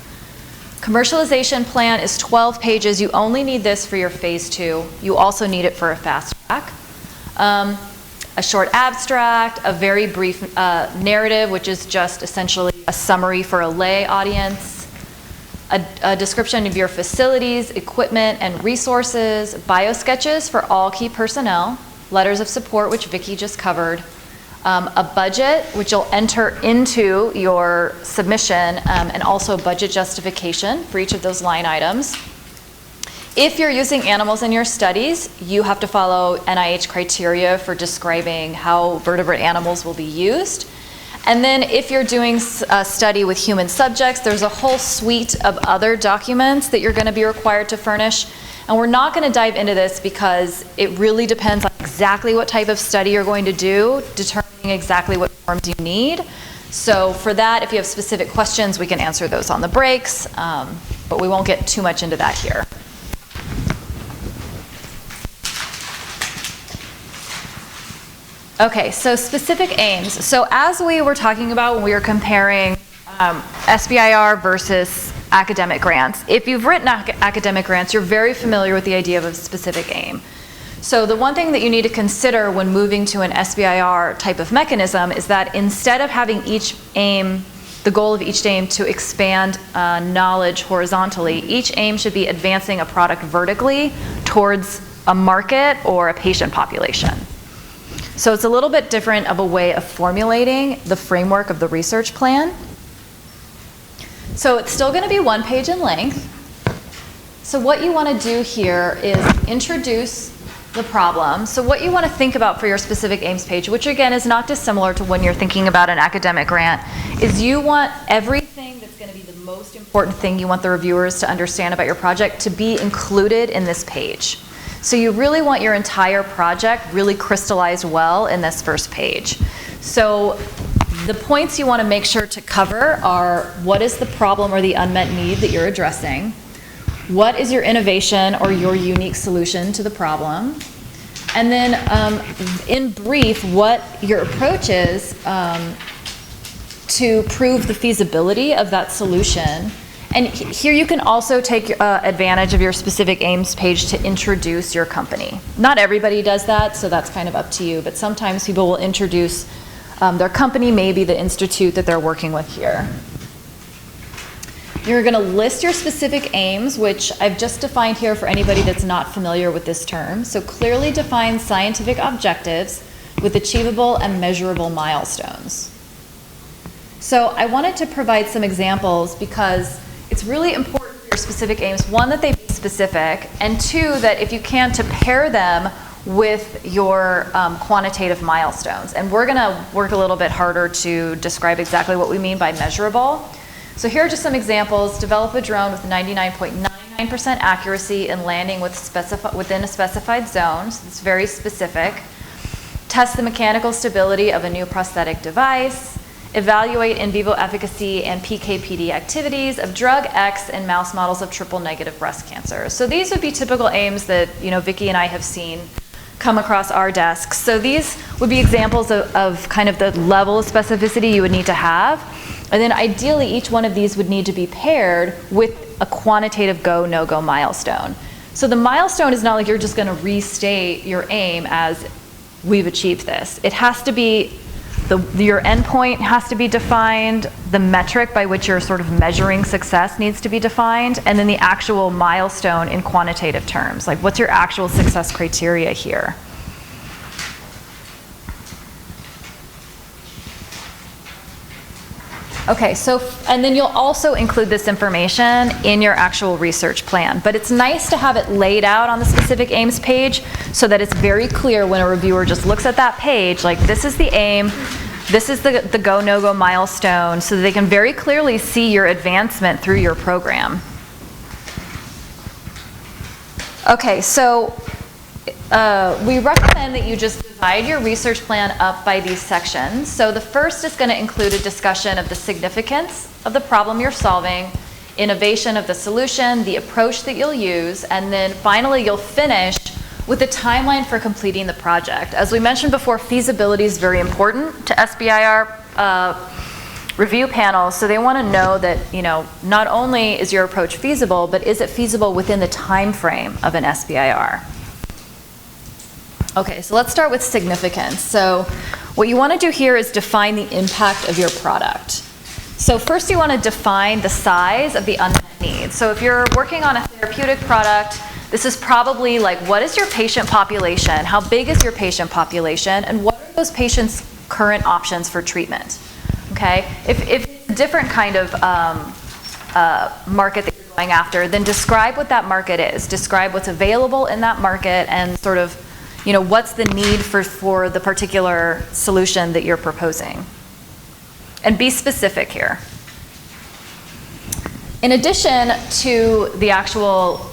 Commercialization plan is 12 pages. You only need this for your phase 2. You also need it for a fast track. A short abstract, a very brief narrative, which is just essentially a summary for a lay audience, a description of your facilities, equipment, and resources, biosketches for all key personnel, letters of support, which Vicki just covered, a budget, which you'll enter into your submission, and also budget justification for each of those line items. If you're using animals in your studies, you have to follow NIH criteria for describing how vertebrate animals will be used. And then if you're doing a study with human subjects, there's a whole suite of other documents that you're going to be required to furnish. And we're not going to dive into this because it really depends on exactly what type of study you're going to do, determining exactly what forms you need. So for that, if you have specific questions, we can answer those on the breaks, but we won't get too much into that here. Okay, so specific aims. So as we were talking about when we were comparing SBIR versus academic grants, if you've written academic grants, you're very familiar with the idea of a specific aim. So the one thing that you need to consider when moving to an SBIR type of mechanism is that instead of having each aim, the goal of each aim to expand knowledge horizontally, each aim should be advancing a product vertically towards a market or a patient population. So it's a little bit different of a way of formulating the framework of the research plan. So it's still going to be 1 page in length. So what you want to do here is introduce the problem. So what you want to think about for your specific aims page, which again is not dissimilar to when you're thinking about an academic grant, is you want everything that's going to be the most important thing you want the reviewers to understand about your project to be included in this page. So you really want your entire project really crystallized well in this first page. So the points you want to make sure to cover are what is the problem or the unmet need that you're addressing? What is your innovation or your unique solution to the problem? And then in brief, what your approach is to prove the feasibility of that solution. And here you can also take advantage of your specific aims page to introduce your company. Not everybody does that, so that's kind of up to you, but sometimes people will introduce their company, maybe the institute that they're working with here. You're going to list your specific aims, which I've just defined here for anybody that's not familiar with this term. So clearly define scientific objectives with achievable and measurable milestones. So I wanted to provide some examples because it's really important for your specific aims, one, that they be specific, and two, that if you can, to pair them with your quantitative milestones. And we're going to work a little bit harder to describe exactly what we mean by measurable. So here are just some examples. Develop a drone with 99.99% accuracy in landing within a specified zone. So it's very specific. Test the mechanical stability of a new prosthetic device. evaluate in vivo efficacy and PK/PD activities of drug X in mouse models of triple-negative breast cancer. So these would be typical aims that, Vicki and I have seen come across our desks. So these would be examples of kind of the level of specificity you would need to have. And then ideally, each one of these would need to be paired with a quantitative go, no-go milestone. So the milestone is not like you're just going to restate your aim as we've achieved this. It has to be, your endpoint has to be defined, the metric by which you're sort of measuring success needs to be defined, and then the actual milestone in quantitative terms. Like, what's your actual success criteria here? Okay, and then you'll also include this information in your actual research plan. But it's nice to have it laid out on the specific aims page so that it's very clear when a reviewer just looks at that page, like this is the aim, this is the go, no-go milestone, so that they can very clearly see your advancement through your program. Okay, so we recommend that you just divide your research plan up by these sections. So the first is going to include a discussion of the significance of the problem you're solving, innovation of the solution, the approach that you'll use, and then finally you'll finish with a timeline for completing the project. As we mentioned before, feasibility is very important to SBIR review panels, so they want to know that, not only is your approach feasible, but is it feasible within the time frame of an SBIR? Okay, so let's start with significance. So what you want to do here is define the impact of your product. So first you want to define the size of the unmet need. So if you're working on a therapeutic product, this is probably like, what is your patient population? How big is your patient population? And what are those patients' current options for treatment? Okay, if it's a different kind of market that you're going after, then describe what that market is. Describe what's available in that market and sort of, what's the need for the particular solution that you're proposing. And be specific here. In addition to the actual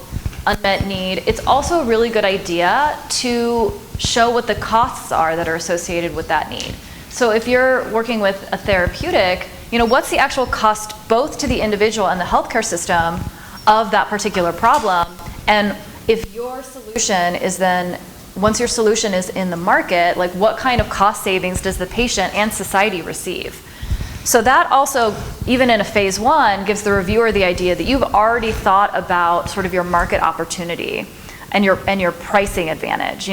unmet need, it's also a really good idea to show what the costs are that are associated with that need. So if you're working with a therapeutic, what's the actual cost both to the individual and the healthcare system of that particular problem? And if your solution is then, once your solution is in the market, like what kind of cost savings does the patient and society receive? So that also, even in a phase 1, gives the reviewer the idea that you've already thought about sort of your market opportunity and your pricing advantage,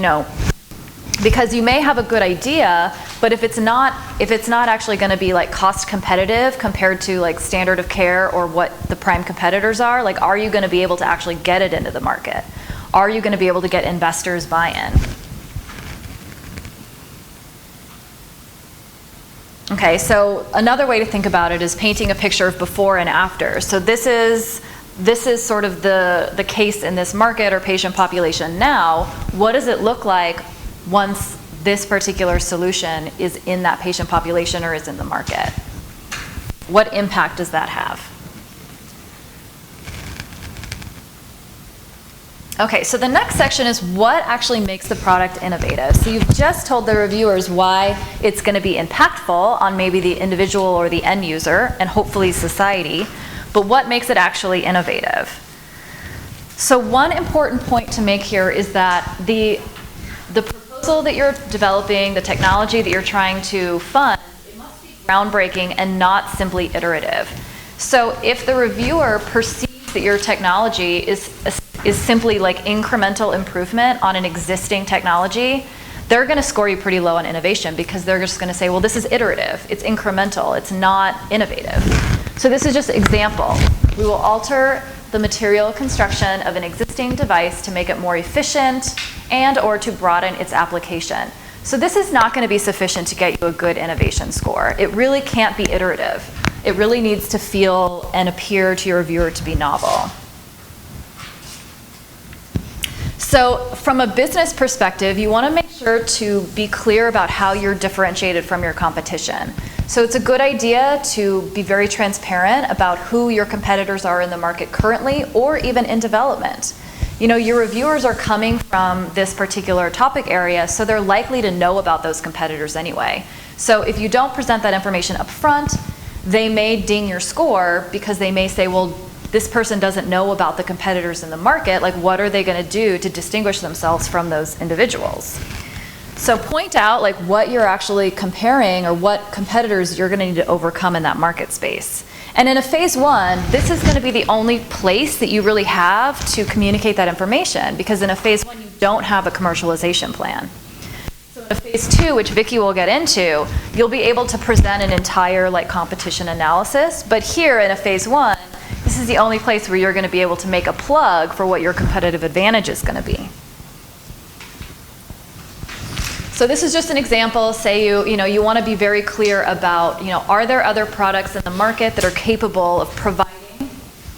because you may have a good idea, but if it's not actually going to be like cost competitive compared to like standard of care or what the prime competitors are, like are you going to be able to actually get it into the market? Are you going to be able to get investors buy-in? Okay, so another way to think about it is painting a picture of before and after. So this is sort of the case in this market or patient population now. What does it look like once this particular solution is in that patient population or is in the market? What impact does that have? Okay, so the next section is what actually makes the product innovative. So you've just told the reviewers why it's going to be impactful on maybe the individual or the end user and hopefully society, but what makes it actually innovative? So one important point to make here is that the proposal that you're developing, the technology that you're trying to fund, it must be groundbreaking and not simply iterative. So if the reviewer perceives that your technology is simply like incremental improvement on an existing technology, they're going to score you pretty low on innovation because they're just going to say, well, this is iterative, it's incremental, it's not innovative. So this is just an example. We will alter the material construction of an existing device to make it more efficient and or to broaden its application. So this is not going to be sufficient to get you a good innovation score. It really can't be iterative. It really needs to feel and appear to your reviewer to be novel. So from a business perspective, you want to make sure to be clear about how you're differentiated from your competition. So it's a good idea to be very transparent about who your competitors are in the market currently or even in development. Your reviewers are coming from this particular topic area, so they're likely to know about those competitors anyway. So if you don't present that information up front, they may ding your score because they may say, well, this person doesn't know about the competitors in the market. Like, what are they going to do to distinguish themselves from those individuals? So point out like what you're actually comparing or what competitors you're going to need to overcome in that market space. And in a phase 1, this is going to be the only place that you really have to communicate that information, because in a phase 1 you don't have a commercialization plan. So in a phase 2, which Vicki will get into, you'll be able to present an entire like competition analysis. But here in a phase 1, this is the only place where you're going to be able to make a plug for what your competitive advantage is going to be. So this is just an example. Say you want to be very clear about, are there other products in the market that are capable of providing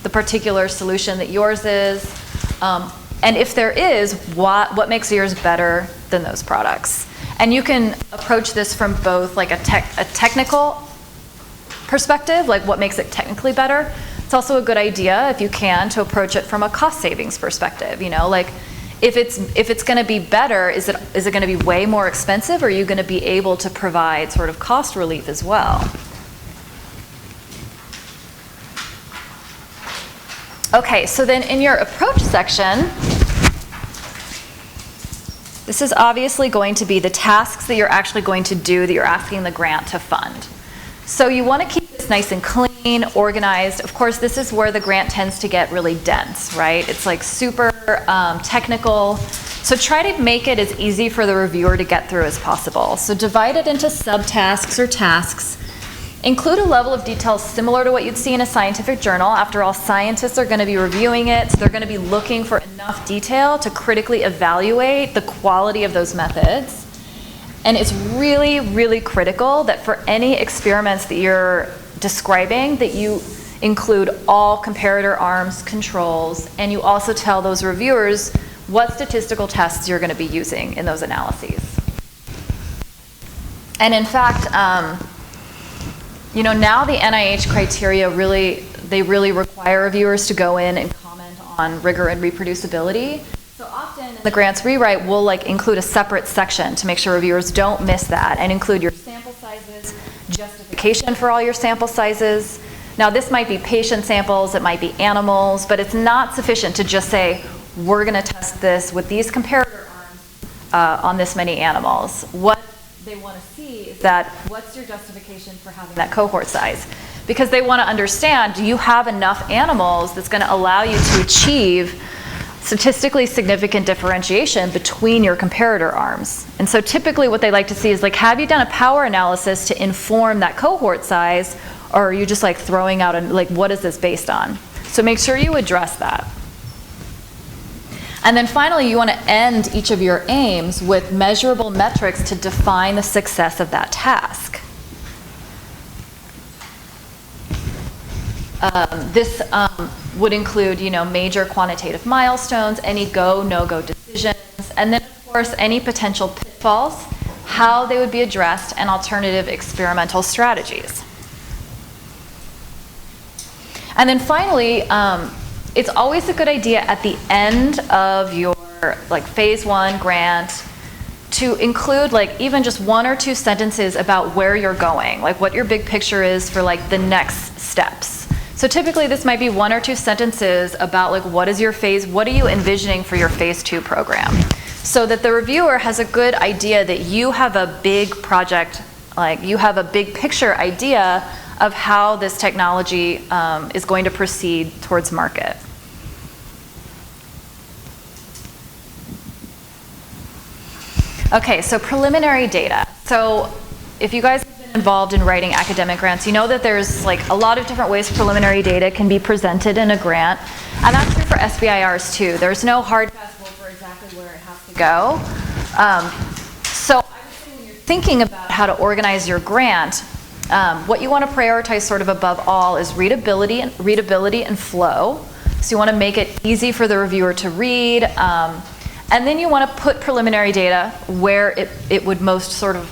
the particular solution that yours is? And if there is, what makes yours better than those products? And you can approach this from both like a technical perspective, like what makes it technically better. It's also a good idea, if you can, to approach it from a cost savings perspective. Like if it's going to be better, is it going to be way more expensive, or are you going to be able to provide sort of cost relief as well? Okay, so then in your approach section, this is obviously going to be the tasks that you're actually going to do that you're asking the grant to fund. So you want to keep this nice and clean, organized. Of course, this is where the grant tends to get really dense, right? It's like super technical. So try to make it as easy for the reviewer to get through as possible. So divide it into subtasks or tasks. Include a level of detail similar to what you'd see in a scientific journal. After all, scientists are going to be reviewing it, so they're going to be looking for enough detail to critically evaluate the quality of those methods. And it's really, really critical that for any experiments that you're describing, that you include all comparator arms, controls, and you also tell those reviewers what statistical tests you're going to be using in those analyses. And in fact, now the NIH criteria really require reviewers to go in and comment on rigor and reproducibility. So often in the grants rewrite, we'll include a separate section to make sure reviewers don't miss that, and include your sample sizes, justification for all your sample sizes. Now this might be patient samples, it might be animals, but it's not sufficient to just say, we're going to test this with these comparator arms on this many animals. What they want to see is that, what's your justification for having that cohort size? Because they want to understand, do you have enough animals that's going to allow you to achieve statistically significant differentiation between your comparator arms? And so typically what they like to see is, have you done a power analysis to inform that cohort size, or are you just throwing out, what is this based on? So make sure you address that. And then finally, you want to end each of your aims with measurable metrics to define the success of that task. This would include, major quantitative milestones, any go, no-go decisions, and then, of course, any potential pitfalls, how they would be addressed, and alternative experimental strategies. And then finally, it's always a good idea at the end of your phase 1 grant to include even just 1 or 2 sentences about where you're going, what your big picture is for the next steps. So typically this might be 1 or 2 sentences about what are you envisioning for your phase 2 program, so that the reviewer has a good idea that you have a big project, you have a big picture idea of how this technology is going to proceed towards market. Okay, so preliminary data. So if you guys have been involved in writing academic grants, you know that there's a lot of different ways preliminary data can be presented in a grant. And that's true for SBIRs too. There's no hard fast rule for exactly where it has to go. So I would say when you're thinking about how to organize your grant, what you want to prioritize sort of above all is readability and flow. So you want to make it easy for the reviewer to read. And then you want to put preliminary data where it would most sort of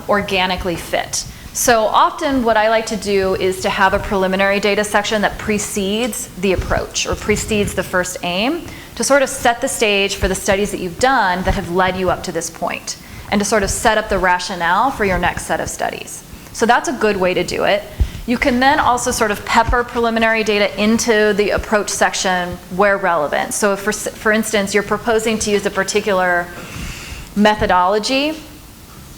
organically fit. So often what I like to do is to have a preliminary data section that precedes the approach or precedes the first aim, to sort of set the stage for the studies that you've done that have led you up to this point. and to sort of set up the rationale for your next set of studies. So that's a good way to do it. You can then also sort of pepper preliminary data into the approach section where relevant. So if for instance, you're proposing to use a particular methodology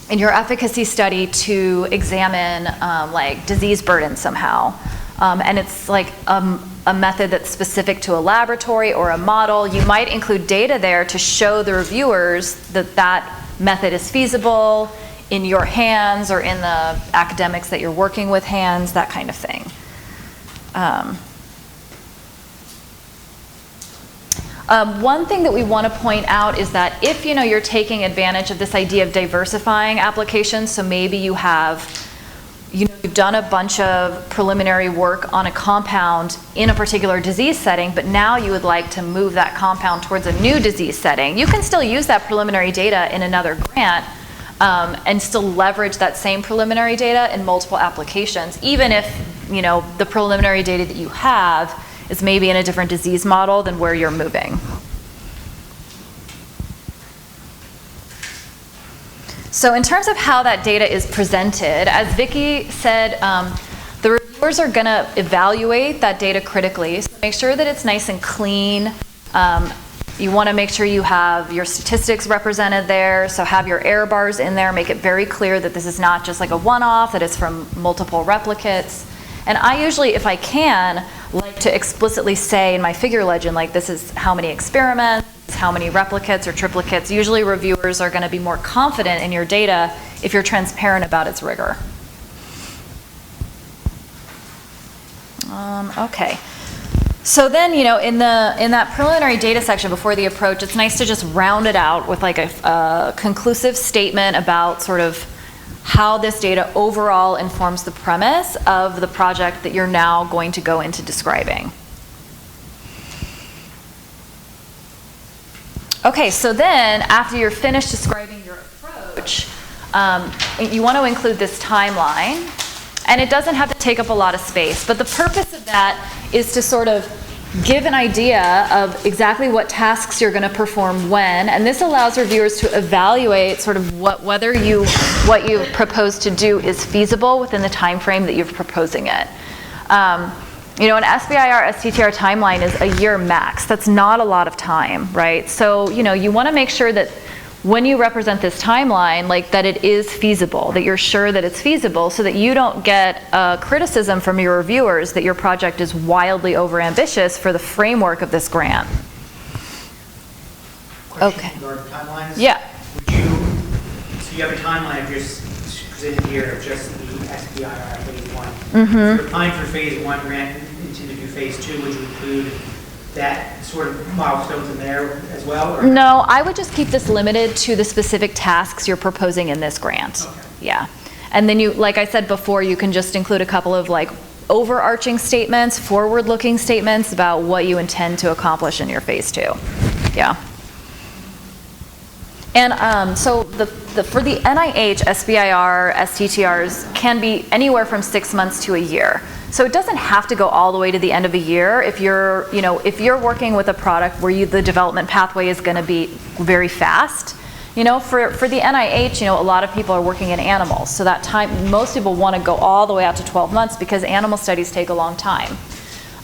in your efficacy study to examine like disease burden somehow, and it's like a method that's specific to a laboratory or a model, you might include data there to show the reviewers that that method is feasible in your hands or in the academics that you're working with hands, that kind of thing. One thing that we want to point out is that if you're taking advantage of this idea of diversifying applications, so maybe you have you've done a bunch of preliminary work on a compound in a particular disease setting, but now you would like to move that compound towards a new disease setting, you can still use that preliminary data in another grant and still leverage that same preliminary data in multiple applications, even if the preliminary data that you have is maybe in a different disease model than where you're moving. So in terms of how that data is presented, as Vicki said, the reviewers are going to evaluate that data critically. So make sure that it's nice and clean. You want to make sure you have your statistics represented there, so have your error bars in there, make it very clear that this is not just like a one-off, that it's from multiple replicates. And I usually, if I can, like to explicitly say in my figure legend, like this is how many experiments, how many replicates or triplicates. Usually reviewers are going to be more confident in your data if you're transparent about its rigor. Okay. So then, in that preliminary data section before the approach, it's nice to just round it out with like a conclusive statement about sort of how this data overall informs the premise of the project that you're now going to go into describing. Okay, so then after you're finished describing your approach, you want to include this timeline. And it doesn't have to take up a lot of space, but the purpose of that is to sort of give an idea of exactly what tasks you're going to perform when, and this allows reviewers to evaluate sort of whether what you propose to do is feasible within the time frame that you're proposing it. An SBIR STTR timeline is a year max. That's not a lot of time, right? So you want to make sure that when you represent this timeline, like that it is feasible, that you're sure that it's feasible, so that you don't get criticism from your reviewers that your project is wildly overambitious for the framework of this grant. Okay. Regarding timelines? Yeah. So you have a timeline of just presented here of just the SBIR phase 1. Mm-hmm. If you're applying for phase 1 grant and intend to do phase 2, would you include that sort of milestones in there as well? Or? No, I would just keep this limited to the specific tasks you're proposing in this grant. Okay. Yeah. And then like I said before, you can just include a couple of like overarching statements, forward-looking statements about what you intend to accomplish in your phase 2. Yeah. And so for the NIH, SBIR, STTRs can be anywhere from 6 months to a year. So it doesn't have to go all the way to the end of a year if you're, if you're working with a product where the development pathway is going to be very fast. For the NIH, a lot of people are working in animals, so that time, most people want to go all the way out to 12 months because animal studies take a long time.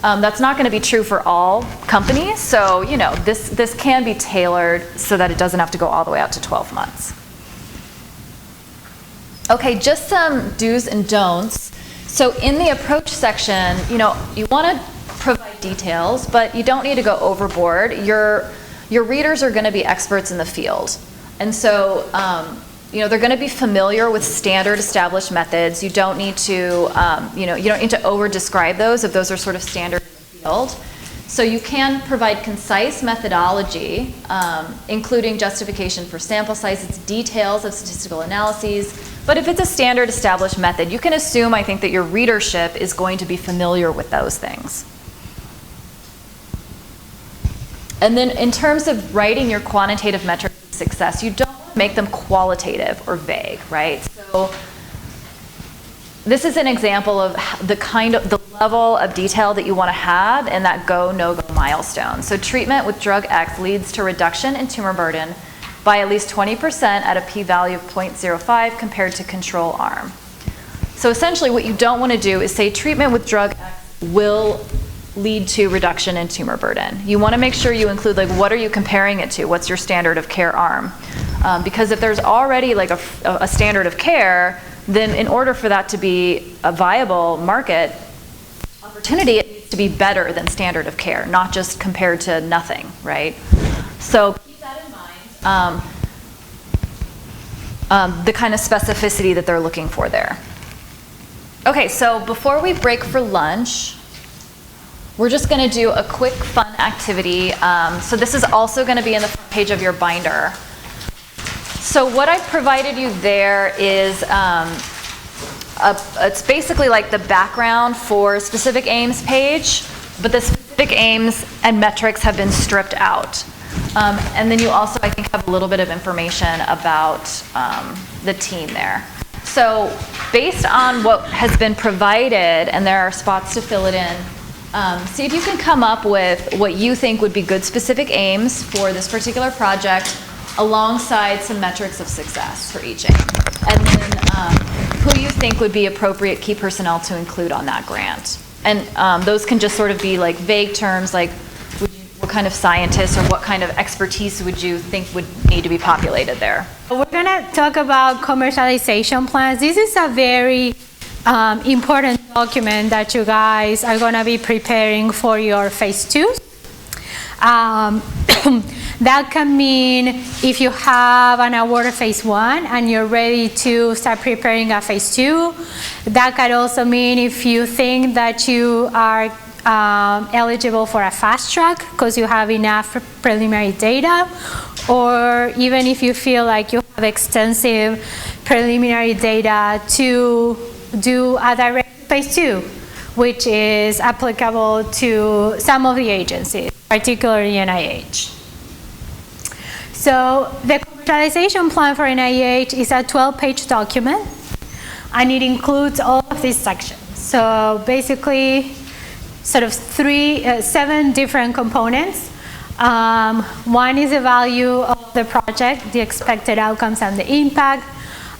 That's not going to be true for all companies, so this can be tailored so that it doesn't have to go all the way out to 12 months. Okay, just some do's and don'ts. So in the approach section, you want to provide details, but you don't need to go overboard. Your readers are going to be experts in the field, and so they're going to be familiar with standard established methods. You don't need to you don't need to over describe those if those are sort of standard in the field. So you can provide concise methodology, including justification for sample sizes, details of statistical analyses. But if it's a standard established method, you can assume, I think, that your readership is going to be familiar with those things. And then in terms of writing your quantitative metrics of success, you don't make them qualitative or vague, right? So this is an example of the level of detail that you want to have in that go, no-go milestone. So treatment with drug X leads to reduction in tumor burden by at least 20% at a p-value of 0.05 compared to control arm. So essentially what you don't want to do is say treatment with drug X will lead to reduction in tumor burden. You want to make sure you include, like, what are you comparing it to? What's your standard of care arm? Because if there's already like a standard of care, then in order for that to be a viable market opportunity, it needs to be better than standard of care, not just compared to nothing, right? So keep that in mind, the kind of specificity that they're looking for there. Okay, so before we break for lunch, we're just going to do a quick fun activity. So this is also going to be in the front page of your binder. So what I've provided you there is, it's basically like the background for specific aims page, but the specific aims and metrics have been stripped out. And then you also, I think, have a little bit of information about the team there. So based on what has been provided, and there are spots to fill it in, see if you can come up with what you think would be good specific aims for this particular project alongside some metrics of success for each aim. And then who you think would be appropriate key personnel to include on that grant. And those can just sort of be like vague terms like what kind of scientists or what kind of expertise would you think would need to be populated there? We're going to talk about commercialization plans. This is a very important document that you guys are going to be preparing for your phase 2. That can mean if you have an award phase 1 and you're ready to start preparing a phase 2. That could also mean if you think that you are eligible for a fast track because you have enough preliminary data, or even if you feel like you have extensive preliminary data to do a direct phase 2, which is applicable to some of the agencies, particularly NIH. So the commercialization plan for NIH is a 12-page document, and it includes all of these sections. So basically, sort of 7 different components. One is the value of the project, the expected outcomes and the impact,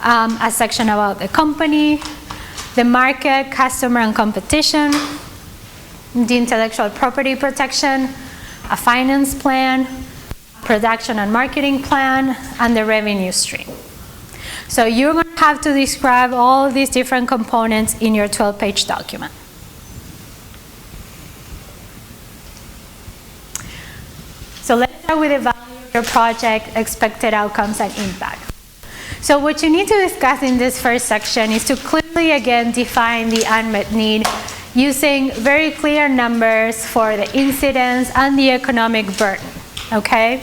a section about the company, the market, customer, and competition, the intellectual property protection, a finance plan, production and marketing plan, and the revenue stream. So you're going to have to describe all of these different components in your 12-page document. So let's start with the value of your project, expected outcomes, and impact. So what you need to discuss in this first section is to clearly, again, define the unmet need using very clear numbers for the incidence and the economic burden, okay?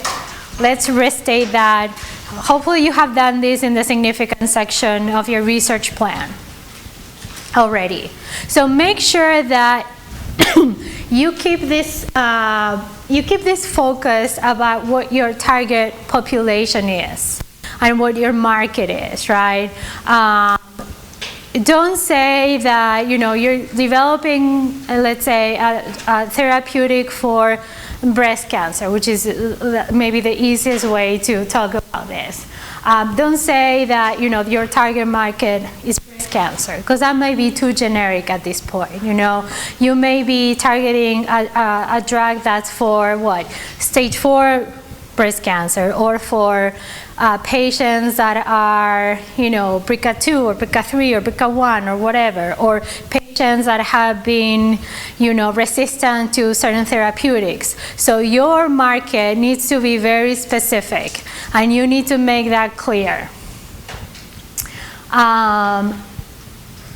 Let's restate that. Hopefully you have done this in the significance section of your research plan already. So make sure that you keep this focus about what your target population is and what your market is, right? Don't say that you're developing, let's say, a therapeutic for breast cancer, which is maybe the easiest way to talk about this. Don't say that your target market is breast cancer, because that might be too generic at this point. You may be targeting a drug that's for what? Stage 4 breast cancer, or for patients that are, BRCA2 or BRCA3 or BRCA1 or whatever, or patients that have been, resistant to certain therapeutics. So your market needs to be very specific, and you need to make that clear.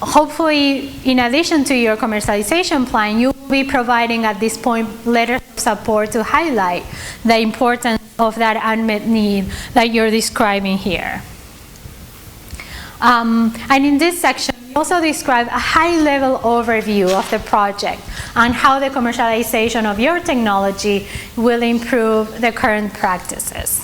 Hopefully, in addition to your commercialization plan, you will be providing at this point letters of support to highlight the importance of that unmet need that you're describing here. And in this section, we also describe a high-level overview of the project and how the commercialization of your technology will improve the current practices.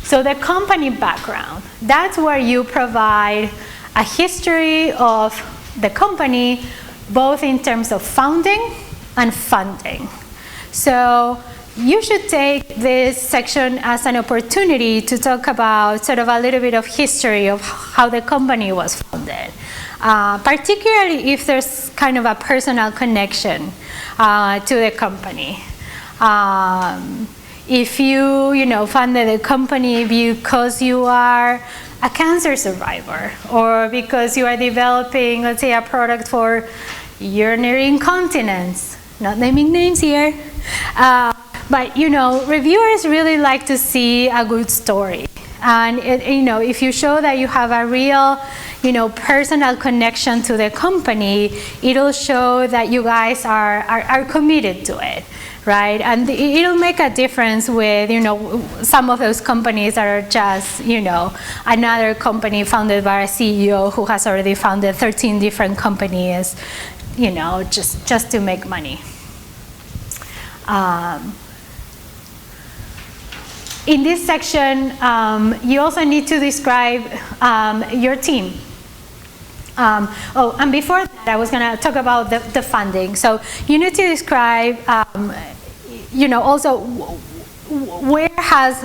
So the company background, that's where you provide a history of the company, both in terms of founding and funding. So you should take this section as an opportunity to talk about sort of a little bit of history of how the company was founded, particularly if there's kind of a personal connection to the company. If you funded a company because you are a cancer survivor, or because you are developing, let's say, a product for urinary incontinence, not naming names here, but reviewers really like to see a good story. And if you show that you have a real personal connection to the company, it'll show that you guys are committed to it, right? And it'll make a difference with some of those companies that are just another company founded by a CEO who has already founded 13 different companies, just to make money. In this section, you also need to describe your team. And before that, I was going to talk about the funding. So you need to describe, also where has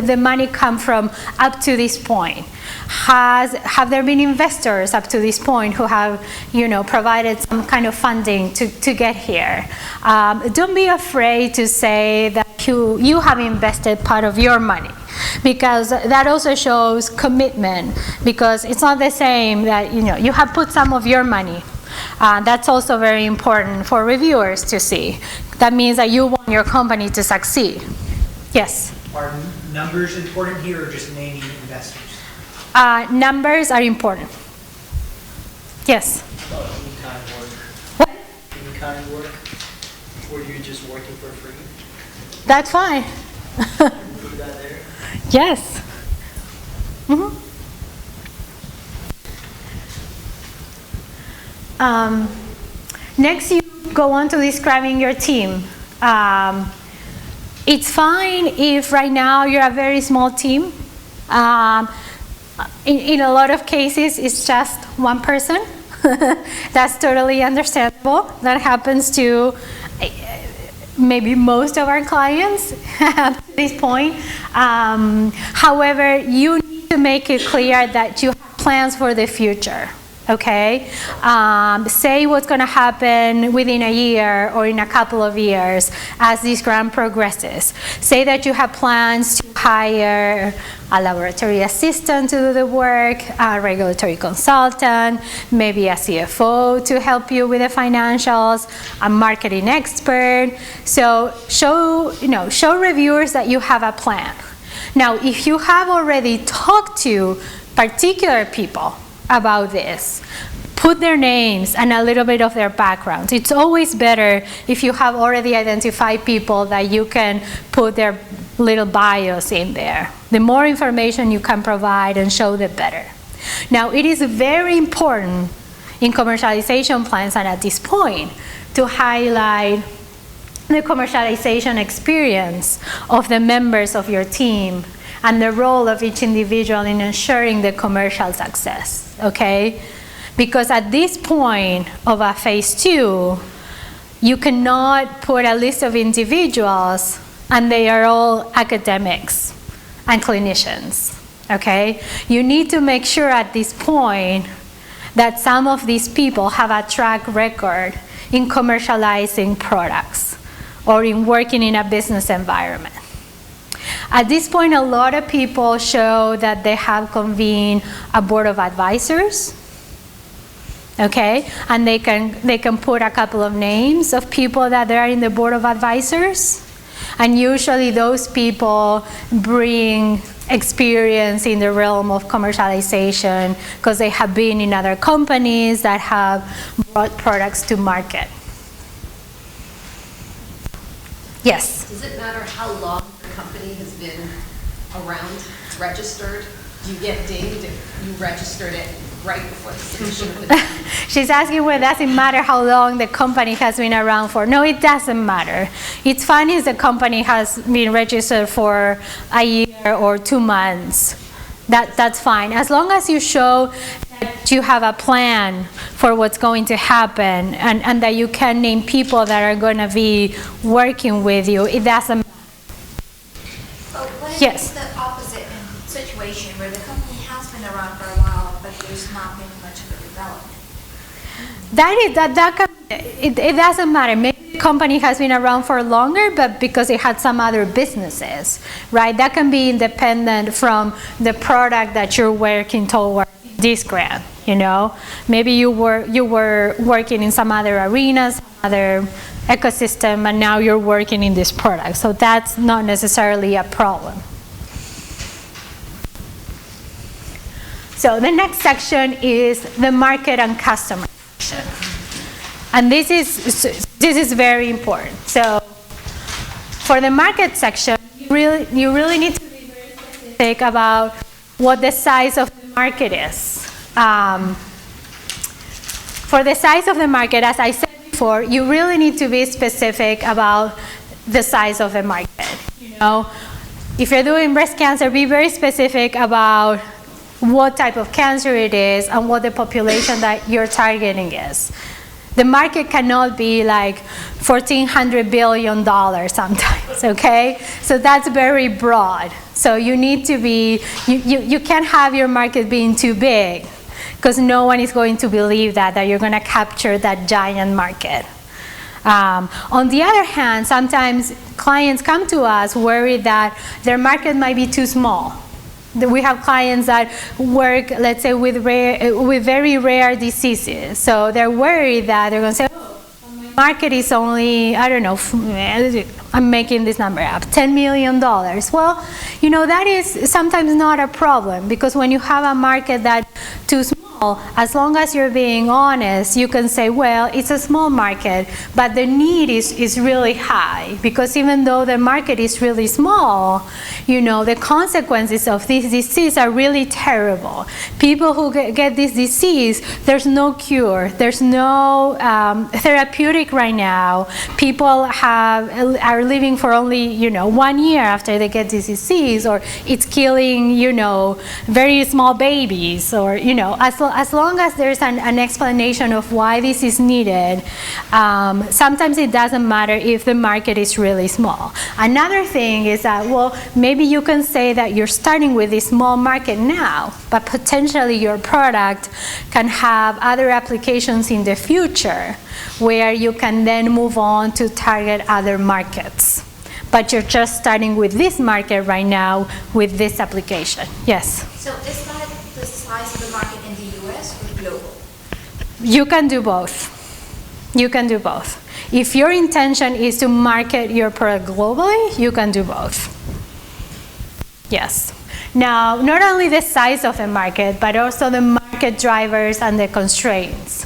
the money come from up to this point. Have there been investors up to this point who have provided some kind of funding to get here? Don't be afraid to say that you have invested part of your money, because that also shows commitment, because it's not the same that you have put some of your money. That's also very important for reviewers to see. That means that you want your company to succeed. Yes? Are numbers important here, or just naming investors? Numbers are important. Yes? Any kind of work. What? Any kind of work where you're just working for free? That's fine. Put that there. Yes. Next, you go on to describing your team. It's fine if right now you're a very small team. In a lot of cases, it's just one person. That's totally understandable. That happens to maybe most of our clients at this point. However, you need to make it clear that you have plans for the future. Okay? Say what's going to happen within a year or in a couple of years as this grant progresses. Say that you have plans to hire a laboratory assistant to do the work, a regulatory consultant, maybe a CFO to help you with the financials, a marketing expert. So show reviewers that you have a plan. Now, if you have already talked to particular people about this, put their names and a little bit of their backgrounds. It's always better if you have already identified people that you can put their little bios in there. The more information you can provide and show, the better. Now, it is very important in commercialization plans and at this point to highlight the commercialization experience of the members of your team and the role of each individual in ensuring the commercial success, okay? Because at this point of a phase 2, you cannot put a list of individuals and they are all academics and clinicians, okay? You need to make sure at this point that some of these people have a track record in commercializing products or in working in a business environment. At this point, a lot of people show that they have convened a board of advisors, okay? And they can put a couple of names of people that are in the board of advisors. And usually those people bring experience in the realm of commercialization because they have been in other companies that have brought products to market. Yes? Does it matter how long the company has been around, registered? Do you get dinged if you registered it right before the submission of the She's asking whether it doesn't matter how long the company has been around for. No, it doesn't matter. It's fine if the company has been registered for a year or 2 months. That's fine. As long as you show that you have a plan for what's going to happen and that you can name people that are going to be working with you, it doesn't matter Yes. It's the opposite situation where the company has been around for a while, but there's not been much of a development. It doesn't matter. Maybe the company has been around for longer, but because it had some other businesses, right? That can be independent from the product that you're working toward this grant. You know, maybe you were working in some other arenas, some other ecosystem, and now you're working in this product. So that's not necessarily a problem. So the next section is the market and customer section. And this is very important. So for the market section, you really need to be very specific about what the size of the market is. For the size of the market, as I said before, you really need to be specific about the size of the market. You know, if you're doing breast cancer, be very specific about what type of cancer it is and what the population that you're targeting is. The market cannot be like $1,400 billion sometimes, okay? So that's very broad. So you need to be, you can't have your market being too big, because no one is going to believe that you're going to capture that giant market. On the other hand, sometimes clients come to us worried that their market might be too small. We have clients that work, let's say, with very rare diseases. So they're worried that they're going to say, oh, my market is only, I don't know, I'm making this number up, $10 million. Well, you know, that is sometimes not a problem, because when you have a market that's too small, as long as you're being honest, you can say, well, it's a small market, but the need is really high, because even though the market is really small, you know, the consequences of this disease are really terrible. People who get this disease, there's no cure, there's no therapeutic right now. People are living for only, you know, 1 year after they get this disease, or it's killing, you know, very small babies, or, you know, as long as there's an explanation of why this is needed, sometimes it doesn't matter if the market is really small. Another thing is that, well, maybe you can say that you're starting with this small market now, but potentially your product can have other applications in the future where you can then move on to target other markets. But you're just starting with this market right now with this application. Yes? So is that the size of the market in the US or global? You can do both. You can do both. If your intention is to market your product globally, you can do both. Yes. Now, not only the size of the market, but also the market drivers and the constraints.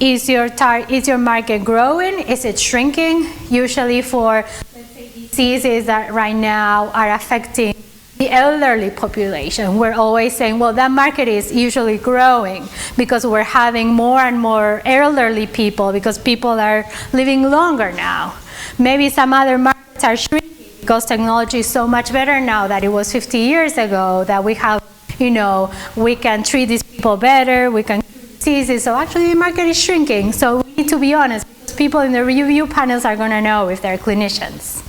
Is your market growing? Is it shrinking? Usually for, let's say, diseases that right now are affecting the elderly population, we're always saying, well, that market is usually growing because we're having more and more elderly people, because people are living longer now. Maybe some other markets are shrinking because technology is so much better now than it was 50 years ago, that we have, you know, we can treat these people better, we can cure diseases. So actually the market is shrinking. So we need to be honest, because people in the review panels are going to know if they're clinicians.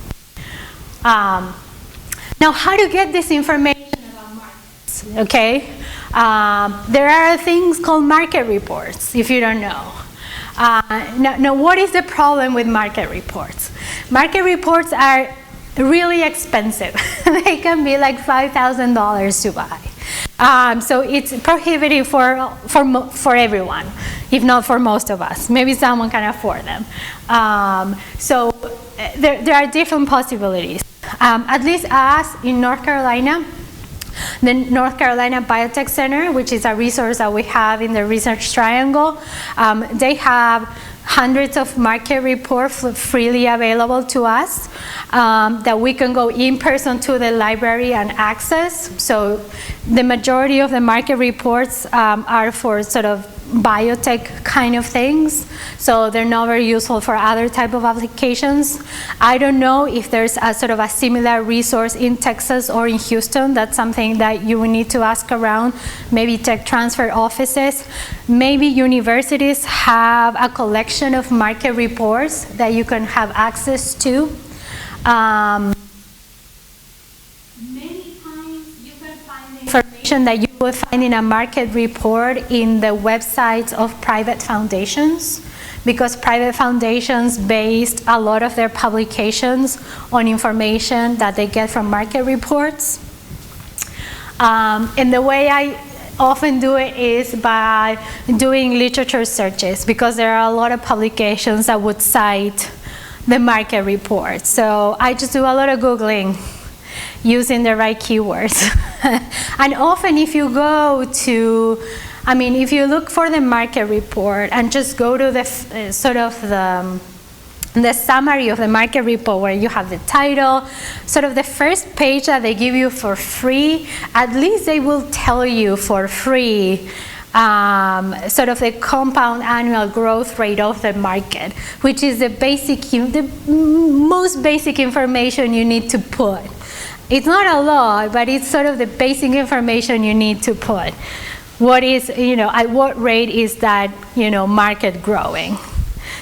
Now, how to get this information about markets, okay? There are things called market reports, if you don't know. Now, what is the problem with market reports? Market reports are really expensive. They can be like $5,000 to buy. So it's prohibitive for everyone, if not for most of us. Maybe someone can afford them. So there are different possibilities. At least us in North Carolina, the North Carolina Biotech Center, which is a resource that we have in the Research Triangle, they have hundreds of market reports freely available to us that we can go in person to the library and access. So the majority of the market reports are for sort of biotech kind of things, so they're not very useful for other type of applications. I don't know if there's a sort of a similar resource in Texas or in Houston. That's something that you will need to ask around, maybe tech transfer offices. Maybe universities have a collection of market reports that you can have access to. information that you would find in a market report in the websites of private foundations, because private foundations based a lot of their publications on information that they get from market reports. And the way I often do it is by doing literature searches, because there are a lot of publications that would cite the market report. So I just do a lot of Googling using the right keywords. And often if you go to, if you look for the market report and just go to the the summary of the market report, where you have the title, sort of the first page that they give you for free, at least they will tell you for free sort of the compound annual growth rate of the market, which is the most basic information you need to put. It's not a lot, but it's sort of the basic information you need to put. What is, at what rate is that, market growing?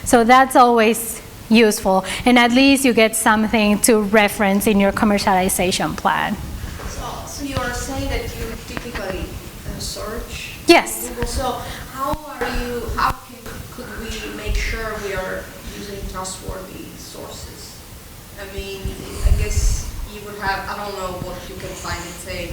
So that's always useful, and at least you get something to reference in your commercialization plan. So you are saying that you typically search Yes. Google. So how could we make sure we are using trustworthy sources? I guess you would have, I don't know what you can find and say,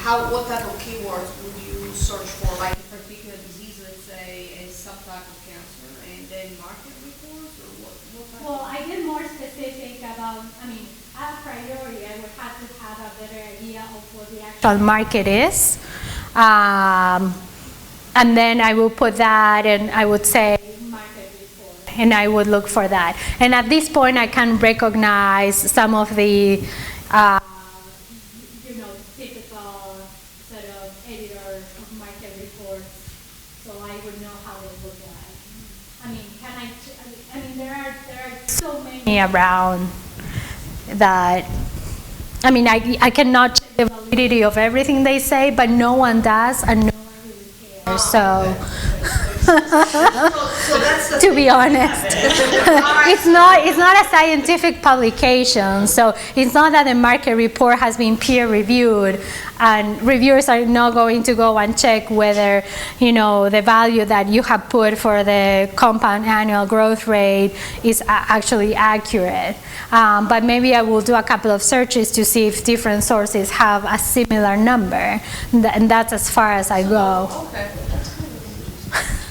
what type of keywords would you search for, like a particular disease, let's say, and some type of cancer, and then market reports, or what type? Well, I get more specific about, a priority, I would have to have a better idea of what the actual market is. And then I will put that, and I would say market report, and I would look for that. And at this point, I can recognize some of the typical sort of editors of market reports, so I would know how they look like. There are so many around that, I cannot check the validity of everything they say, but no one does, and no one really cares, so to be honest. It's not a scientific publication, so it's not that the market report has been peer reviewed, and reviewers are not going to go and check whether, the value that you have put for the compound annual growth rate is actually accurate. But maybe I will do a couple of searches to see if different sources have a similar number, and that's as far as I go. Okay.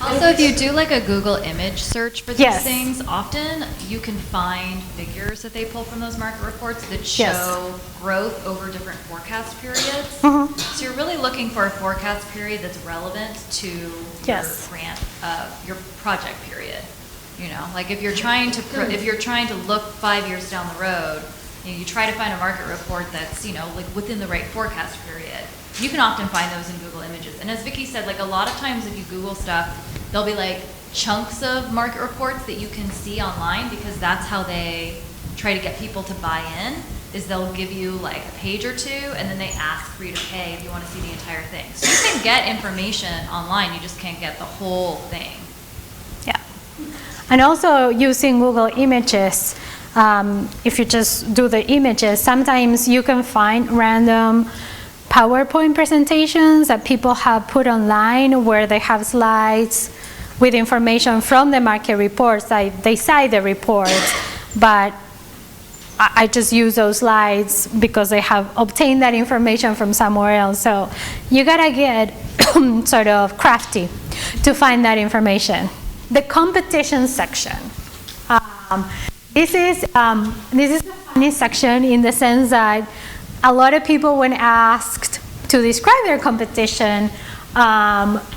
Also, if you do like a Google image search for these Yes. things, often you can find figures that they pull from those market reports that show Yes. growth over different forecast periods. Mhm. So you're really looking for a forecast period that's relevant to Yes. your grant, your project period. Like if you're trying to look 5 years down the road, you try to find a market report that's like within the right forecast period. You can often find those in Google Images. And as Vicki said, like a lot of times if you Google stuff, there'll be like chunks of market reports that you can see online, because that's how they try to get people to buy in, is they'll give you like a page or two, and then they ask for you to pay if you want to see the entire thing. So you can get information online, you just can't get the whole thing. Yeah. And also using Google Images, if you just do the images, sometimes you can find random PowerPoint presentations that people have put online where they have slides with information from the market reports. They cite the reports, but I just use those slides because they have obtained that information from somewhere else. So you gotta get sort of crafty to find that information. The competition section. This is a funny section in the sense that a lot of people, when asked to describe their competition,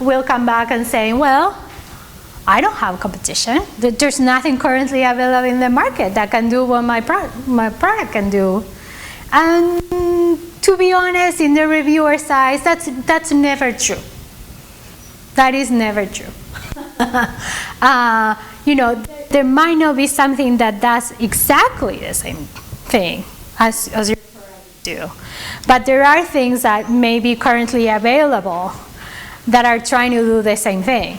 will come back and say, well, I don't have competition. There's nothing currently available in the market that can do what my product can do. And to be honest, in the reviewer side, that's never true. That is never true. There might not be something that does exactly the same thing as your product do. But there are things that may be currently available that are trying to do the same thing.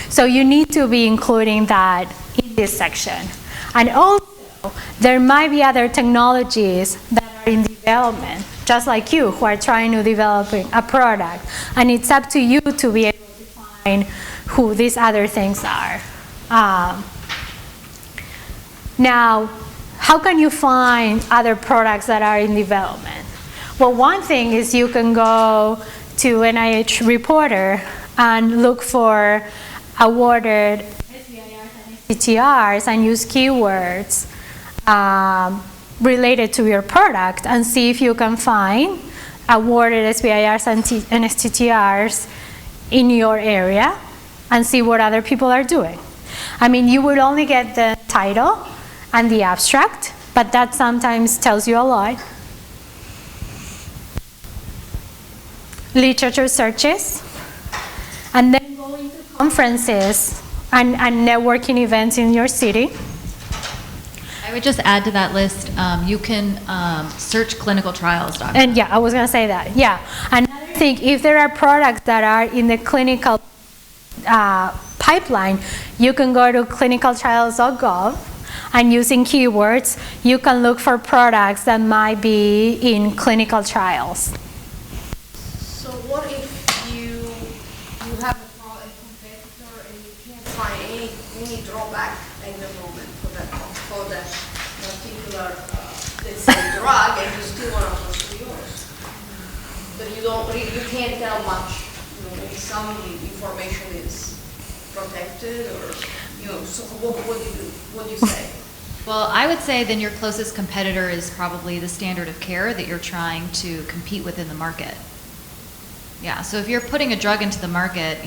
So you need to be including that in this section. And also, there might be other technologies that are in development just like you, who are trying to develop a product. And it's up to you to be able to find who these other things are. Now, how can you find other products that are in development? Well, one thing is you can go to NIH Reporter and look for awarded SBIRs and STTRs and use keywords related to your product and see if you can find awarded SBIRs and STTRs in your area and see what other people are doing. I mean, you would only get the title and the abstract, but that sometimes tells you a lot. Literature searches, and then going to conferences and networking events in your city. I would just add to that list, you can search clinicaltrials.gov. And yeah, I was going to say that. Yeah. Another thing, if there are products that are in the clinical pipeline, you can go to clinicaltrials.gov, and using keywords, you can look for products that might be in clinical trials. So what if you have a competitor and you can't find any drawback in the moment for that particular let's say drug, and you still want to pursue yours, but you can't tell much. Maybe some information is protected, or so what do you say? Well, I would say then your closest competitor is probably the standard of care that you're trying to compete with in the market. Yeah, so if you're putting a drug into the market,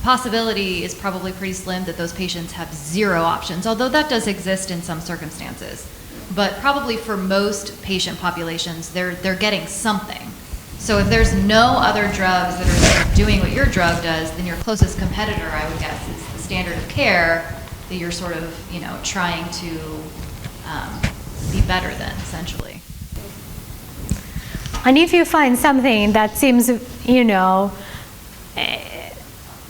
possibility is probably pretty slim that those patients have zero options, although that does exist in some circumstances. But probably for most patient populations, they're getting something. So if there's no other drugs that are doing what your drug does, then your closest competitor, I would guess, is the standard of care that you're sort of, trying to be better than, essentially. And if you find something that seems,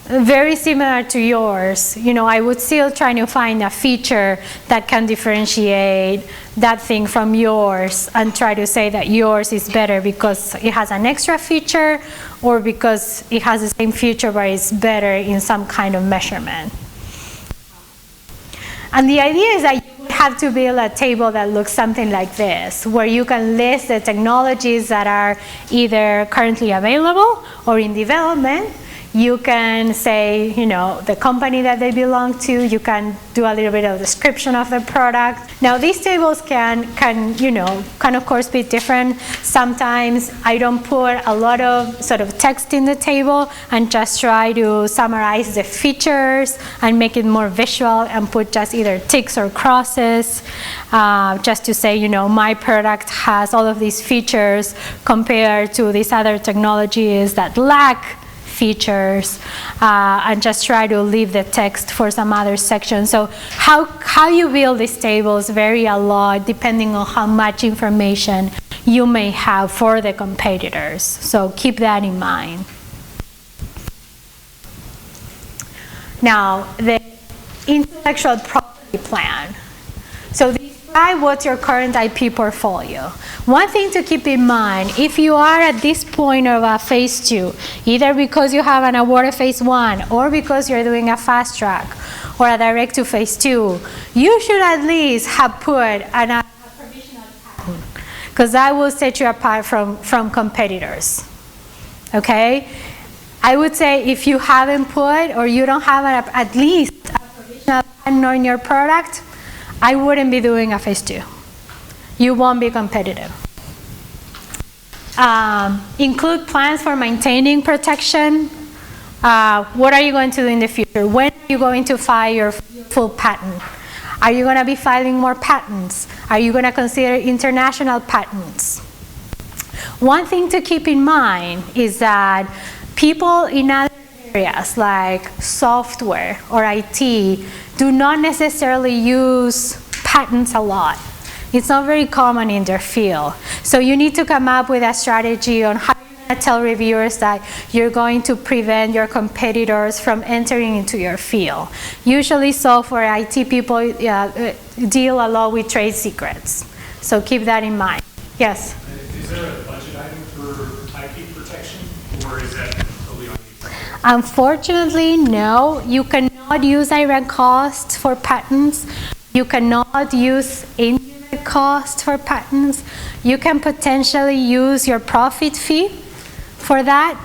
very similar to yours, I would still try to find a feature that can differentiate that thing from yours and try to say that yours is better because it has an extra feature or because it has the same feature but it's better in some kind of measurement. And the idea is that you would have to build a table that looks something like this, where you can list the technologies that are either currently available or in development. You can say, the company that they belong to. You can do a little bit of description of the product. Now, these tables can of course be different. Sometimes I don't put a lot of sort of text in the table and just try to summarize the features and make it more visual and put just either ticks or crosses, just to say, my product has all of these features compared to these other technologies that lack features, and just try to leave the text for some other section. So how you build these tables vary a lot depending on how much information you may have for the competitors. So keep that in mind. Now, the intellectual property plan. So describe what's your current IP portfolio. One thing to keep in mind, if you are at this point of a phase 2, either because you have an awarded phase 1 or because you're doing a fast track or a direct to phase 2, you should at least have put a provisional patent, because that will set you apart from competitors. Okay? I would say if you haven't put or you don't have at least a provisional patent on your product, I wouldn't be doing a phase 2. You won't be competitive. Include plans for maintaining protection. What are you going to do in the future? When are you going to file your full patent? Are you going to be filing more patents? Are you going to consider international patents? One thing to keep in mind is that people in other areas like software or IT do not necessarily use patents a lot. It's not very common in their field. So you need to come up with a strategy on how you're going to tell reviewers that you're going to prevent your competitors from entering into your field. Usually software IT people deal a lot with trade secrets. So keep that in mind. Yes? Is there a budget Unfortunately, no, you cannot use direct costs for patents. You cannot use indirect costs for patents. You can potentially use your profit fee for that.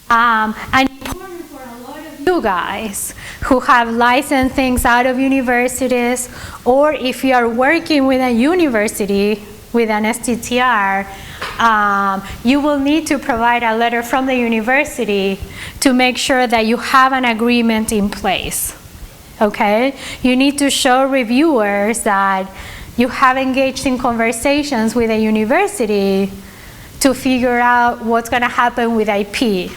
And important for a lot of you guys who have licensed things out of universities, or if you are working with a university with an STTR, you will need to provide a letter from the university to make sure that you have an agreement in place. Okay? You need to show reviewers that you have engaged in conversations with a university to figure out what's going to happen with IP,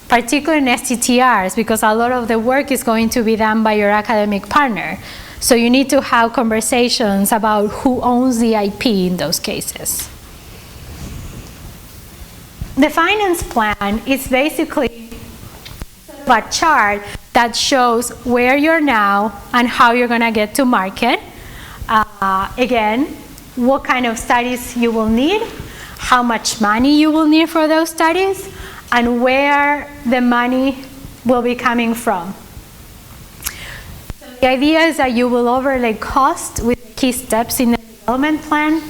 particularly in STTRs, because a lot of the work is going to be done by your academic partner. So you need to have conversations about who owns the IP in those cases. The finance plan is basically a chart that shows where you're now and how you're going to get to market. Again, what kind of studies you will need, how much money you will need for those studies, and where the money will be coming from. So the idea is that you will overlay cost with key steps in the development plan.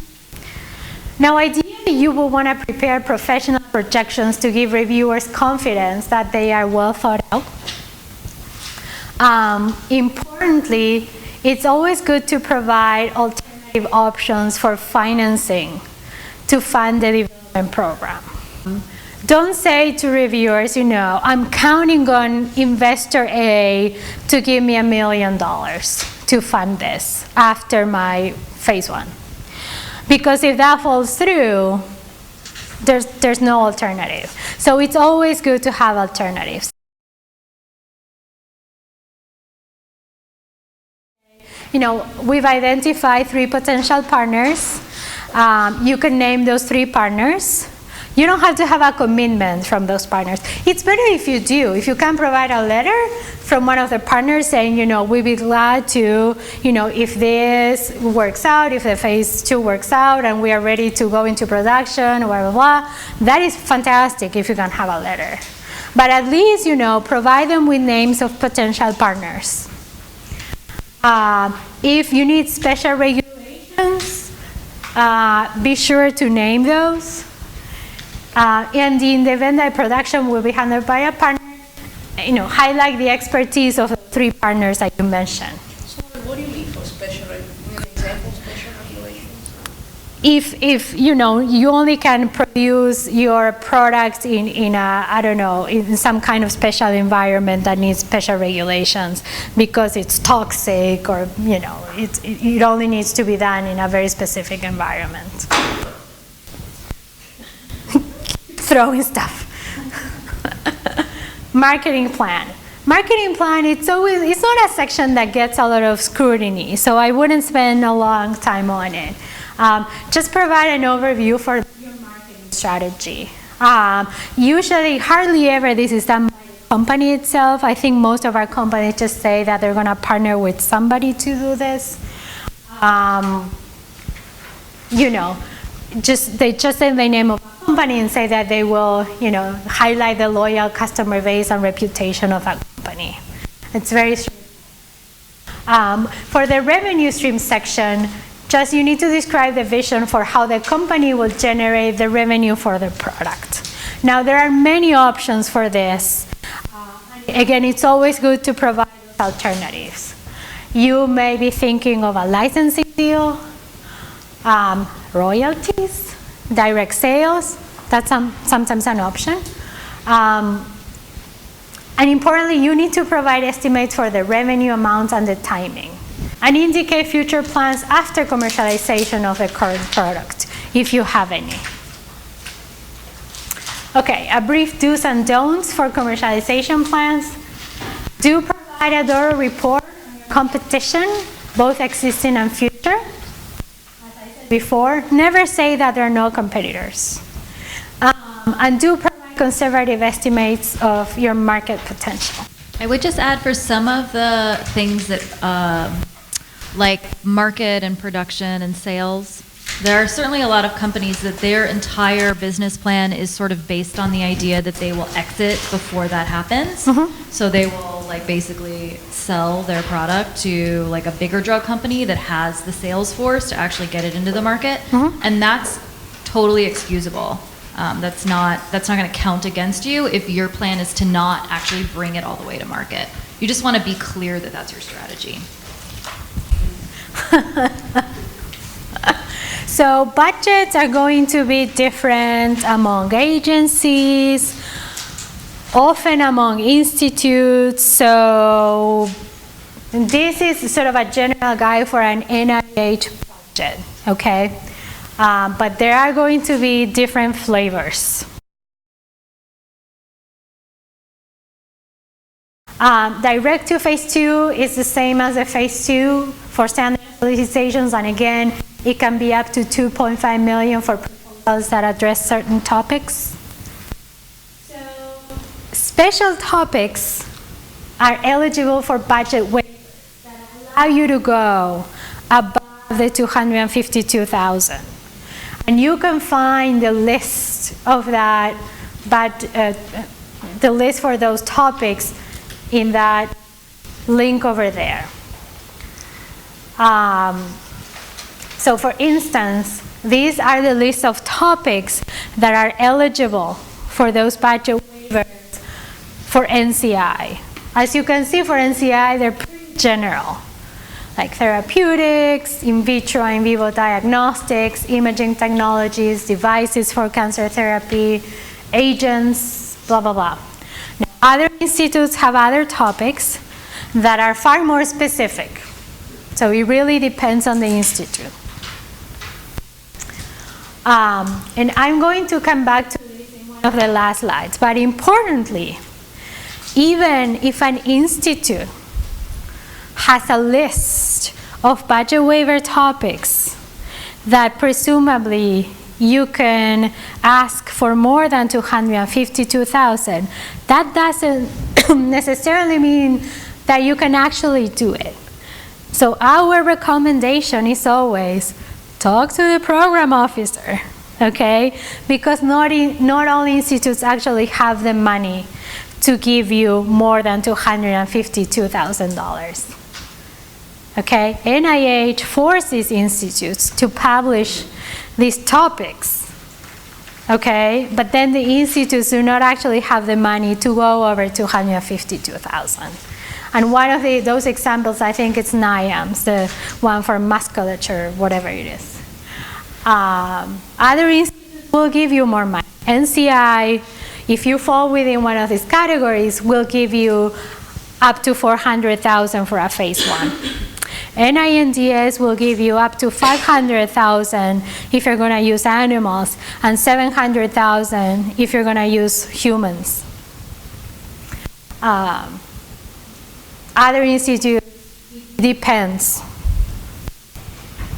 Now, ideally, you will want to prepare professional projections to give reviewers confidence that they are well thought out. Importantly, it's always good to provide alternative options for financing to fund the development program. Don't say to reviewers, I'm counting on investor A to give me $1 million to fund this after my phase 1. Because if that falls through, there's no alternative. So it's always good to have alternatives. We've identified 3 potential partners. You can name those 3 partners. You don't have to have a commitment from those partners. It's better if you do. If you can provide a letter from one of the partners saying, we'd be glad to, if this works out, if the phase 2 works out and we are ready to go into production, blah, blah, blah. That is fantastic if you can have a letter. But at least, provide them with names of potential partners. If you need special regulations, be sure to name those. And in the event that production will be handled by a partner, highlight the expertise of the 3 partners that you mentioned. So what do you mean for special regulations? If you only can produce your product in some kind of special environment that needs special regulations because it's toxic, or it only needs to be done in a very specific environment. Throwing stuff. Marketing plan. Marketing plan, it's not a section that gets a lot of scrutiny, so I wouldn't spend a long time on it. Just provide an overview for your marketing strategy. Usually, hardly ever this is done by the company itself. I think most of our companies just say that they're going to partner with somebody to do this. They just say the name of a company and say that they will, highlight the loyal customer base and reputation of that company. It's very straightforward. For the revenue stream section, you need to describe the vision for how the company will generate the revenue for the product. Now, there are many options for this. Again, it's always good to provide alternatives. You may be thinking of a licensing deal, royalties, direct sales. That's sometimes an option. And importantly, you need to provide estimates for the revenue amounts and the timing, and indicate future plans after commercialization of the current product, if you have any. Okay, a brief do's and don'ts for commercialization plans. Do provide a thorough report on your competition, both existing and future. As I said before, never say that there are no competitors. And do provide conservative estimates of your market potential. I would just add, for some of the things that like market and production and sales, There are certainly a lot of companies that their entire business plan is sort of based on the idea that they will exit before that happens. So they will like basically sell their product to like a bigger drug company that has the sales force to actually get it into the market. And that's totally excusable. That's not going to count against you if your plan is to not actually bring it all the way to market. You just want to be clear that that's your strategy. So budgets are going to be different among agencies, often among institutes. So this is sort of a general guide for an NIH budget, okay? But there are going to be different flavors. Direct to phase 2 is the same as a phase 2 for standard solicitations, and again, it can be up to $2.5 million for proposals that address certain topics. So, special topics are eligible for budget waivers that allow you to go above the $252,000. And you can find the list of that, the list for those topics in that link over there. So for instance, these are the list of topics that are eligible for those budget waivers for NCI. As you can see for NCI, they're pretty general, like therapeutics, in vitro and in vivo diagnostics, imaging technologies, devices for cancer therapy, agents, blah, blah, blah. Now, other institutes have other topics that are far more specific. So it really depends on the institute. And I'm going to come back to this in one of the last slides. But importantly, even if an institute has a list of budget waiver topics that presumably you can ask for more than $252,000, that doesn't necessarily mean that you can actually do it. So our recommendation is always talk to the program officer, okay? Because not all institutes actually have the money to give you more than $252,000. Okay, NIH forces institutes to publish these topics, okay? But then the institutes do not actually have the money to go over $252,000. And one of those examples, I think it's NIAMS, the one for musculature, whatever it is. Other institutes will give you more money. NCI, if you fall within one of these categories, will give you up to $400,000 for a phase 1. NINDS will give you up to $500,000 if you're going to use animals, and $700,000 if you're going to use humans. Other institutes, depends.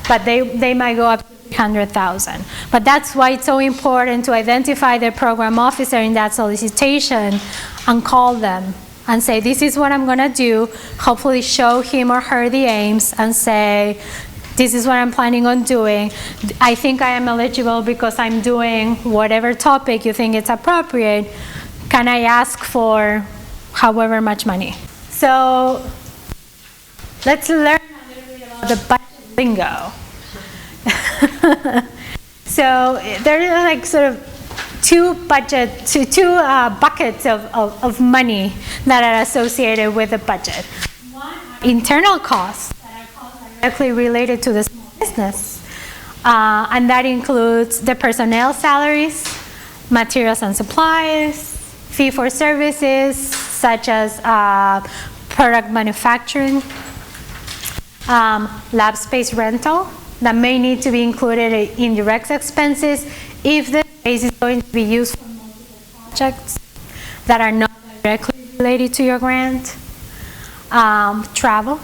But they might go up to $300,000. But that's why it's so important to identify the program officer in that solicitation and call them and say, this is what I'm going to do. Hopefully show him or her the aims and say, this is what I'm planning on doing. I think I am eligible because I'm doing whatever topic you think it's appropriate. Can I ask for however much money? So let's learn a little bit about the budget lingo. So there are like sort of two buckets of money that are associated with the budget. One, internal costs that are costs directly related to the small business. And that includes the personnel salaries, materials and supplies, fee for services, such as product manufacturing, lab space rental, that may need to be included in direct expenses if the space is going to be used for multiple projects that are not directly related to your grant, travel.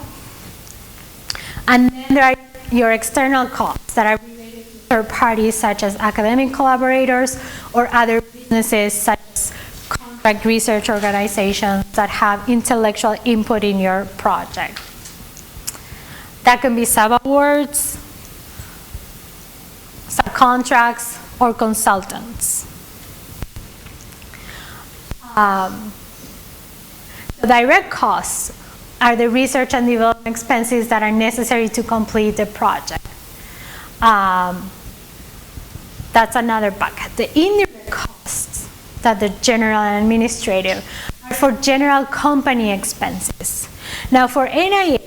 And then there are your external costs that are related to third parties such as academic collaborators or other businesses such as contract research organizations that have intellectual input in your project. That can be sub-awards, contracts, or consultants. The direct costs are the research and development expenses that are necessary to complete the project. That's another bucket. The indirect costs that the general and administrative are for general company expenses. Now for NIH,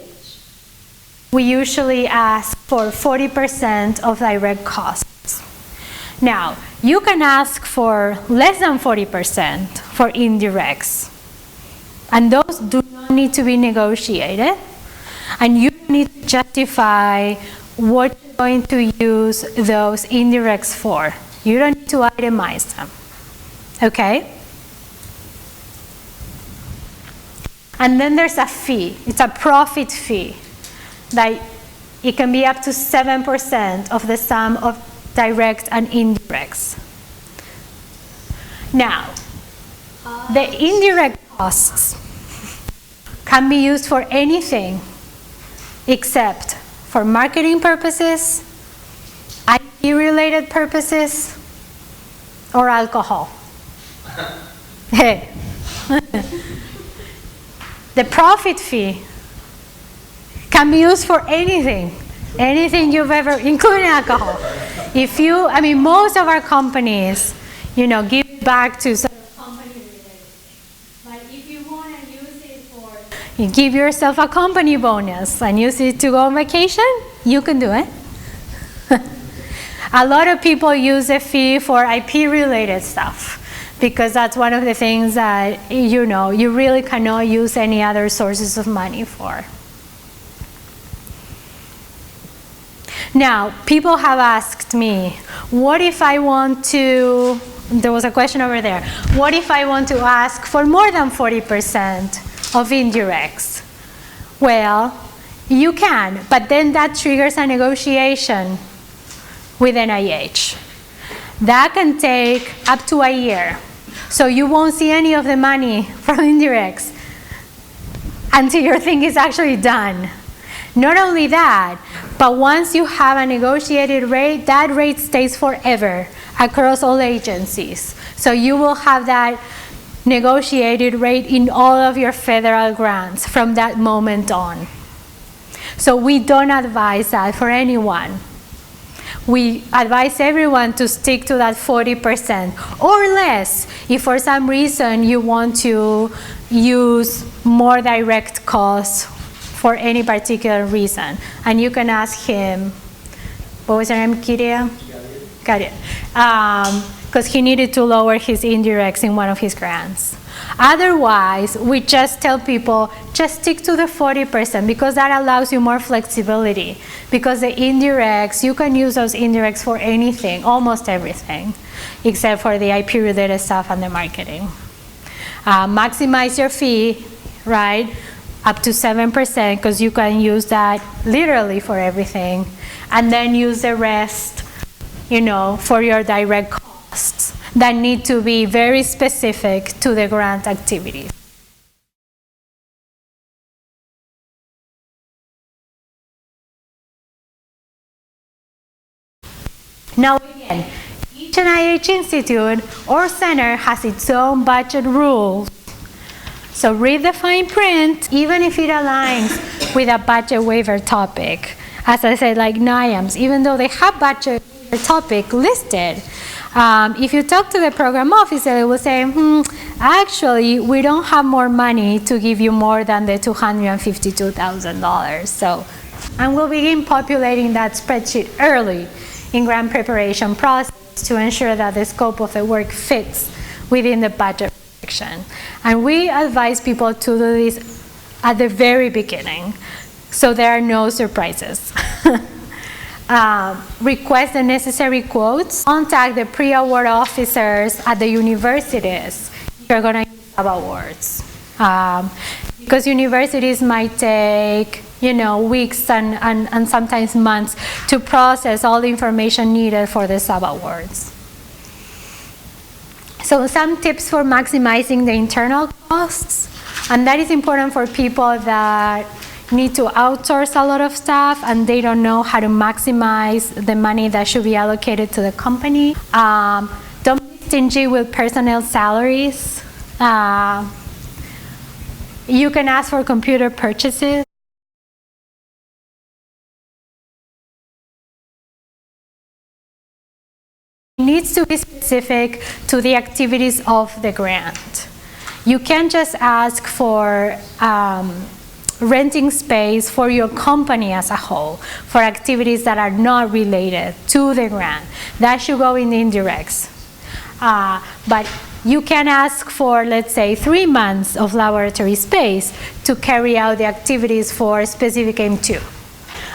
we usually ask for 40% of direct costs. Now, you can ask for less than 40% for indirects. And those do not need to be negotiated. And you need to justify what you're going to use those indirects for. You don't need to itemize them. Okay? And then there's a fee. It's a profit fee. That it can be up to 7% of the sum of direct and indirects. Now, the indirect costs can be used for anything except for marketing purposes, IP-related purposes, or alcohol. Hey. The profit fee can be used for anything you've ever, including alcohol. If you, I mean, most of our companies, you know, give it back to some company-related thing. But if you want to use it for, you give yourself a company bonus and use it to go on vacation, you can do it. A lot of people use a fee for IP-related stuff because that's one of the things that, you know, you really cannot use any other sources of money for. Now, people have asked me, what if I want to, there was a question over there, what if I want to ask for more than 40% of indirects? Well, you can, but then that triggers a negotiation with NIH. That can take up to a year. So you won't see any of the money from indirects until your thing is actually done. Not only that, but once you have a negotiated rate, that rate stays forever across all agencies. So you will have that negotiated rate in all of your federal grants from that moment on. So we don't advise that for anyone. We advise everyone to stick to that 40% or less if for some reason you want to use more direct costs for any particular reason. And you can ask him, what was her name, Kiria? Got it. Because he needed to lower his indirects in one of his grants. Otherwise, we just tell people, just stick to the 40% because that allows you more flexibility. Because the indirects, you can use those indirects for anything, almost everything, except for the IP-related stuff and the marketing. Maximize your fee, right? Up to 7%, because you can use that literally for everything. And then use the rest, you know, for your direct costs that need to be very specific to the grant activities. Now again, each NIH institute or center has its own budget rules. So read the fine print, even if it aligns with a budget waiver topic. As I said, like NIAMS, even though they have budget waiver topic listed, if you talk to the program officer, they will say, actually, we don't have more money to give you more than the $252,000. So, and we'll begin populating that spreadsheet early in grant preparation process to ensure that the scope of the work fits within the budget projection. And we advise people to do this at the very beginning, so there are no surprises. Request the necessary quotes. Contact the pre-award officers at the universities if you're going to use sub-awards. Because universities might take, you know, weeks and sometimes months to process all the information needed for the sub-awards. So some tips for maximizing the internal costs, and that is important for people that, need to outsource a lot of stuff and they don't know how to maximize the money that should be allocated to the company. Don't be stingy with personnel salaries. You can ask for computer purchases. It needs to be specific to the activities of the grant. You can't just ask for renting space for your company as a whole for activities that are not related to the grant. That should go in the indirects. But you can ask for, let's say, 3 months of laboratory space to carry out the activities for specific aim 2.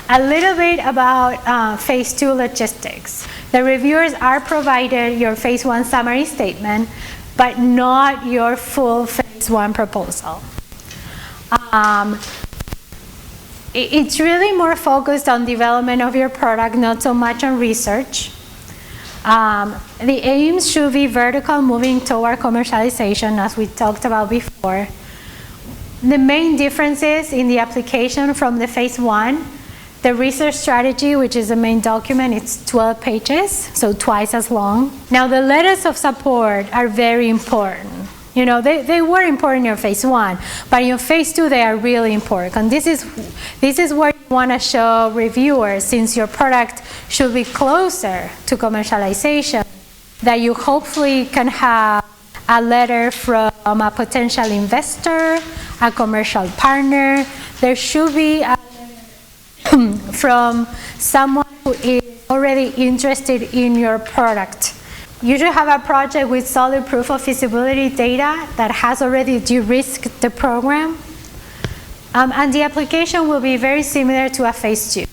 A little bit about phase 2 logistics. The reviewers are provided your phase 1 summary statement, but not your full phase 1 proposal. It's really more focused on development of your product, not so much on research. The aims should be vertical, moving toward commercialization, as we talked about before. The main differences in the application from the phase 1, the research strategy, which is the main document, it's 12 pages, so twice as long. Now, the letters of support are very important. You know, they were important in your phase 1, but in your phase 2, they are really important. And this is where you want to show reviewers, since your product should be closer to commercialization, that you hopefully can have a letter from a potential investor, a commercial partner. There should be a from someone who is already interested in your product. You should have a project with solid proof of feasibility data that has already de-risked the program. And the application will be very similar to a phase 2.